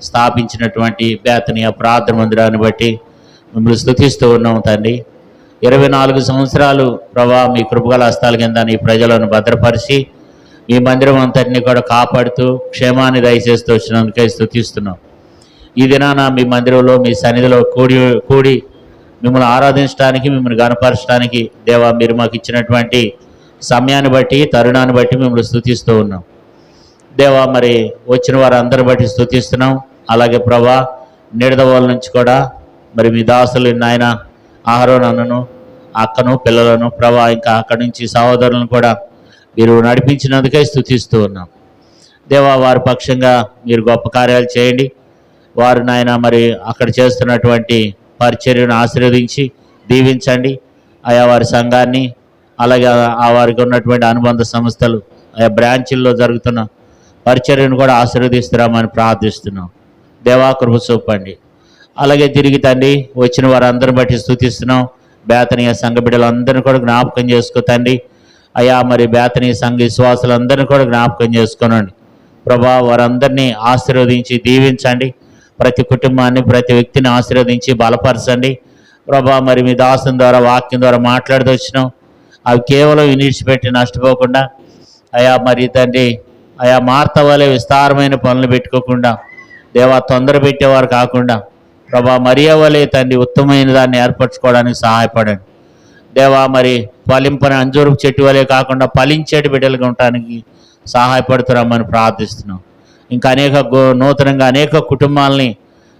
స్థాపించినటువంటి బేతనీయ ప్రార్థన మందిరాన్ని బట్టి మిమ్మల్ని స్తుతిస్తూ ఉన్నాం తండ్రి. 24 సంవత్సరాలు ప్రభా మీ కృపగల హస్తాల కింద నీ ప్రజలను భద్రపరిచి మీ మందిరం అంతటిని కూడా కాపాడుతూ క్షేమాన్ని దయచేస్తూ వచ్చినందుకే స్తుతిస్తున్నాం. ఈ దినాన మీ మందిరంలో మీ సన్నిధిలో కూడి మిమ్మల్ని ఆరాధించడానికి, మిమ్మల్ని గణపరచడానికి దేవా మీరు మాకు ఇచ్చినటువంటి సమయాన్ని బట్టి, తరుణాన్ని బట్టి మిమ్మల్ని స్తుతిస్తూ ఉన్నాం. దేవా మరి వచ్చిన వారందరిని బట్టి స్తుతిస్తున్నాం. అలాగే ప్రభా నిడదవోలు నుంచి కూడా మరి మీ దాసులు నాయన అహరోను అన్నను, అక్కను, పిల్లలను ప్రభా ఇంకా అక్కడి నుంచి సహోదరులను కూడా మీరు నడిపించినందుకే స్తుతిస్తూ ఉన్నాం. దేవా వారి పక్షంగా మీరు గొప్ప కార్యాలు చేయండి. వారు నాయన మరి అక్కడ చేస్తున్నటువంటి పరిచర్యను ఆశీర్వదించి దీవించండి. ఆయా వారి సంఘాన్ని, అలాగే ఆ వారికి ఉన్నటువంటి అనుబంధ సంస్థలు, ఆయా బ్రాంచీల్లో జరుగుతున్న పరిచర్యను కూడా ఆశీర్వదిస్తున్నామని ప్రార్థిస్తున్నాం. దేవా కృప చూపండి. అలాగే తిరిగి తండ్రి వచ్చిన వారందరిని బట్టి స్తుతిస్తున్నాం. బేతనీయ సంఘ బిడ్డలందరినీ కూడా జ్ఞాపకం చేసుకో తండ్రి. అయ్యా మరి బేతనీయ సంఘ విశ్వాసులందరినీ కూడా జ్ఞాపకం చేసుకోనండి ప్రభా. వారందరినీ ఆశీర్వదించి దీవించండి. ప్రతి కుటుంబాన్ని, ప్రతి వ్యక్తిని ఆశీర్వదించి బలపరచండి ప్రభా. మరి మీ దాసుని ద్వారా, వాక్యం ద్వారా మాట్లాడుతూ వచ్చినాం. అవి కేవలం వినిడిచిపెట్టి నష్టపోకుండా అయా మరి తండ్రి అయా మార్త వలె విస్తారమైన పనులు పెట్టుకోకుండా దేవా తొందర పెట్టేవారు కాకుండా ప్రభా మరియ వలె తండ్రి ఉత్తమమైన దాన్ని ఏర్పరచుకోవడానికి సహాయపడండి దేవా. మరి ఫలింపని అంజూరు చెట్టు వలె కాకుండా ఫలించేటి బిడ్డలుగా ఉండటానికి సహాయపడుతున్నామని ప్రార్థిస్తున్నాం. ఇంకా నూతనంగా అనేక కుటుంబాలని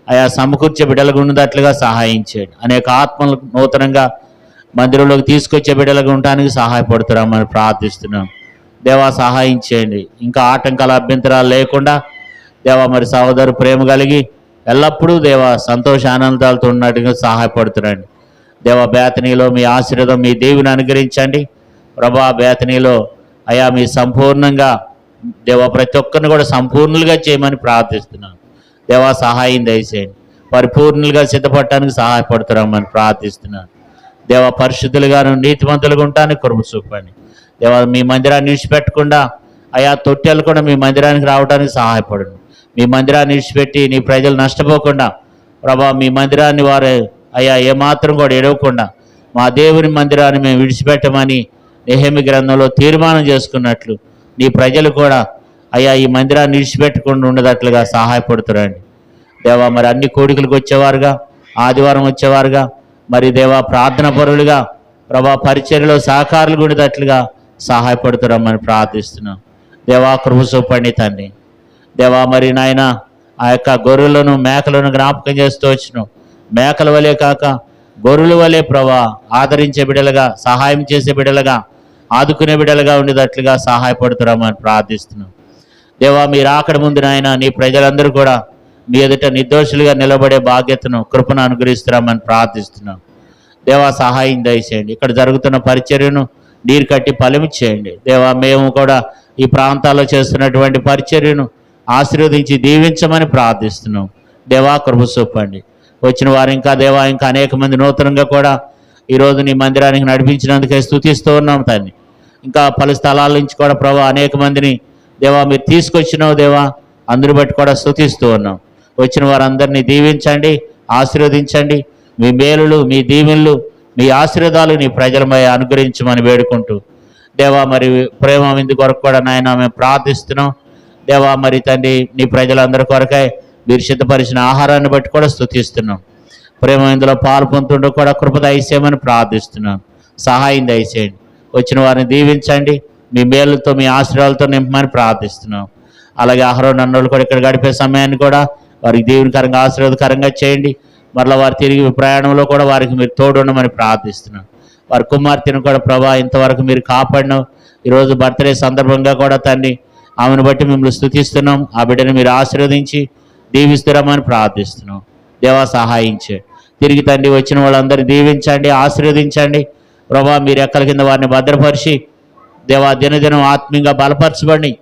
ఆయా సమకూర్చే బిడ్డలుగా ఉన్నట్లుగా సహాయం చేయండి. అనేక ఆత్మలు నూతనంగా మందిరంలోకి తీసుకొచ్చే బిడ్డలుగా ఉండటానికి సహాయపడుతున్నామని ప్రార్థిస్తున్నాం దేవా. సహాయం చేయండి. ఇంకా ఆటంకాల అభ్యంతరాలు లేకుండా దేవా మరి సహోదరు ప్రేమ కలిగి ఎల్లప్పుడూ దేవా సంతోష ఆనందాలతో ఉన్నట్టుగా సహాయపడుతున్నాండి దేవా. బేతనీలో మీ ఆశీర్వాదం, మీ దేవుని అనుగ్రహించండి ప్రభా. బేతనీలో అయా మీ సంపూర్ణంగా దేవా ప్రతి ఒక్కరిని కూడా సంపూర్ణులుగా చేయమని ప్రార్థిస్తున్నాను దేవా. సహాయం దయచేయండి. పరిపూర్ణులుగా సిద్ధపడటానికి సహాయపడుతున్నామని ప్రార్థిస్తున్నాను దేవా. పరిశుద్ధులుగాను నీతిమంతులుగా ఉండటానికి కృప చూపండి దేవా. మీ మందిరాన్ని విడిచిపెట్టకుండా అయా తొట్టెలు కూడా మీ మందిరానికి రావడానికి సహాయపడండి. మీ మందిరాన్ని విడిచిపెట్టి నీ ప్రజలు నష్టపోకుండా ప్రభా మీ మందిరాన్ని వారు అయ్యా ఏమాత్రం కూడా ఎడవకుండా మా దేవుని మందిరాన్ని మేము విడిచిపెట్టమని నెహెమీ గ్రంథంలో తీర్మానం చేసుకున్నట్లు నీ ప్రజలు కూడా అయ్యా ఈ మందిరాన్ని విడిచిపెట్టకుండా ఉండేటట్లుగా సహాయపడుతున్నారండి దేవా. మరి అన్ని కోడికలకు వచ్చేవారుగా, ఆదివారం వచ్చేవారుగా, మరి దేవా ప్రార్థన పరులుగా ప్రభా పరిచర్యలో సహకారులు ఉండేటట్లుగా సహాయపడుతున్నామని ప్రార్థిస్తున్నాం దేవా. కృప చూపండి తండ్రి దేవా. మరి నాయన ఆ యొక్క గొర్రెలను, మేకలను జ్ఞాపకం చేస్తూ వచ్చినాం. మేకల వలె కాక గొర్రెల వలె ప్రభా ఆదరించే బిడ్డలుగా, సహాయం చేసే బిడ్డలుగా ఆదుకునే బిడ్డలుగా ఉండేటట్లుగా సహాయపడుతున్నామని ప్రార్థిస్తున్నాం. దేవా, మీరు అక్కడ ముందు నాయన నీ ప్రజలందరూ కూడా మీ ఎదుట నిర్దోషులుగా నిలబడే బాధ్యతను కృపను అనుగ్రహిస్తున్నామని ప్రార్థిస్తున్నాం. దేవా, సహాయం దయచేయండి. ఇక్కడ జరుగుతున్న పరిచర్యను నీరు కట్టి ఫలమిచ్చేయండి. దేవా, మేము కూడా ఈ ప్రాంతాల్లో చేస్తున్నటువంటి పరిచర్యను ఆశీర్వదించి దీవించమని ప్రార్థిస్తున్నాం. దేవా, కృప చూపండి. వచ్చిన వారు ఇంకా దేవా ఇంకా అనేక మంది నూతనంగా కూడా ఈరోజు నీ మందిరానికి నడిపించినందుకే స్తుతిస్తూ ఉన్నాం తండ్రి. ఇంకా పలు స్థలాల నుంచి కూడా ప్రభు అనేక మందిని దేవా మీరు తీసుకొచ్చినావు దేవా, అందరి బట్టి కూడా స్తుతిస్తూ ఉన్నాం. వచ్చిన వారందరినీ దీవించండి, ఆశీర్వదించండి. మీ మేలులు, మీ దీవెనలు, మీ ఆశీర్వాదాలు నీ ప్రజలమై అనుగ్రహించమని వేడుకుంటూ దేవా మరి ప్రేమ విందు కొరకు కూడా నాయన మేము ప్రార్థిస్తున్నాం. దేవా మరి తండ్రి నీ ప్రజలందరి కొరకై మీరు సిద్ధపరిచిన ఆహారాన్ని బట్టి కూడా స్తుతిస్తున్నాం. ప్రేమ ఇందులో పాలు పొందుతుండో కూడా కృప దయచేయమని ప్రార్థిస్తున్నాం. సహాయం దయచేయండి. వచ్చిన వారిని దీవించండి, మీ మేలుతో మీ ఆశీర్వాదాలతో నింపమని ప్రార్థిస్తున్నాం. అలాగే ఆహారం అన్నోళ్ళు కూడా ఇక్కడ గడిపే సమయాన్ని కూడా వారికి దీవెనకరంగా ఆశీర్వాదకరంగా చేయండి. మరలా వారు తిరిగి ప్రయాణంలో కూడా వారికి మీరు తోడుండమని ప్రార్థిస్తున్నాం. వారి కుమార్తెను కూడా ప్రభా ఇంతవరకు మీరు కాపాడినాం. ఈరోజు బర్త్డే సందర్భంగా కూడా తండ్రి ఆమెను బట్టి మిమ్మల్ని స్తుతిస్తున్నాం. ఆ బిడ్డను మీరు ఆశీర్వదించి దీవిస్తున్నామని ప్రార్థిస్తున్నాం. దేవా, సహాయించే తిరిగి తండ్రి వచ్చిన వాళ్ళందరినీ దీవించండి, ఆశీర్వదించండి. ప్రభా మీరు ఎక్కల కింద వారిని భద్రపరిచి దేవా దినదినం ఆత్మీయంగా బలపరచబడి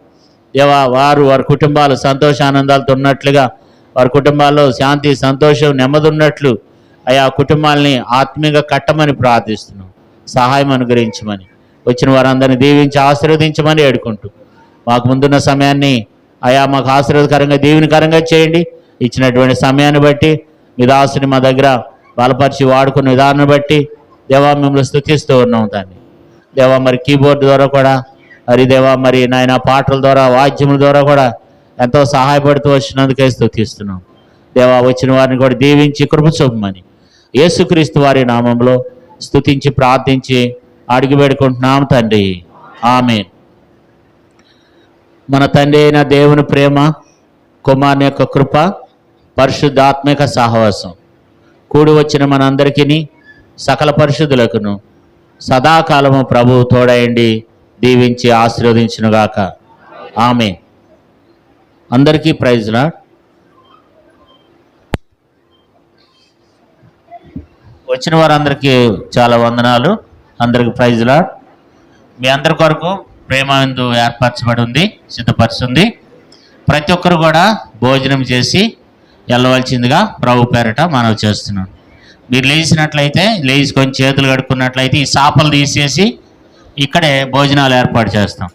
దేవా వారి కుటుంబాలు సంతోషానందాలతో ఉన్నట్లుగా వారి కుటుంబాల్లో శాంతి, సంతోషం, నెమ్మది ఉన్నట్లు ఆయా కుటుంబాలని ఆత్మీయంగా కట్టమని ప్రార్థిస్తున్నాం. సహాయం అనుగ్రహించమని వచ్చిన వారందరినీ దీవించి ఆశీర్వదించమని వేడుకుంటూ మాకు ముందున్న సమయాన్ని అయా మాకు ఆశీర్వాదకరంగా దీవెనకరంగా చేయండి. ఇచ్చినటువంటి సమయాన్ని బట్టి మీ దాసుని మా దగ్గర బలపరిచి వాడుకున్న విధానాన్ని బట్టి దేవా మిమ్మల్ని స్తుతిస్తూ ఉన్నాం దాన్ని. దేవా మరి కీబోర్డు ద్వారా కూడా మరి దేవా మరి నాయన పాటల ద్వారా వాద్యముల ద్వారా కూడా ఎంతో సహాయపడుతూ వచ్చినందుకే స్తుతిస్తున్నాం. దేవా వచ్చిన వారిని కూడా దీవించి కృప చూపమని యేసుక్రీస్తు వారి నామంలో స్తుతించి ప్రార్థించి అడిగి పెడుకుంటున్నాం తండ్రి. ఆమేన్. మన తండ్రి అయిన దేవుని ప్రేమ, కుమారుని యొక్క కృప, పరిశుద్ధాత్మిక సహవాసం కూడి వచ్చిన మనందరికీ సకల పరిశుద్ధులకును సదాకాలము ప్రభువు తోడయండి దీవించి ఆశీర్వదించునుగాక. ఆమేన్. అందరికీ ప్రైజ్ లార్డ్. వచ్చిన వారందరికీ చాలా వందనాలు. అందరికి ప్రైజ్ లార్డ్. మీ అందరి కొరకు ప్రేమ విందు ఏర్పరచబడి ఉంది, సిద్ధపరుస్తుంది. ప్రతి ఒక్కరు కూడా భోజనం చేసి వెళ్ళవలసిందిగా ప్రభు పేరట మనవి చేస్తున్నాను. మీరు లేచినట్లయితే లేచి కొంచెం చేతులు కడుక్కున్నట్లయితే ఈ సాపలు తీసేసి ఇక్కడే భోజనాలు ఏర్పాటు చేస్తాం.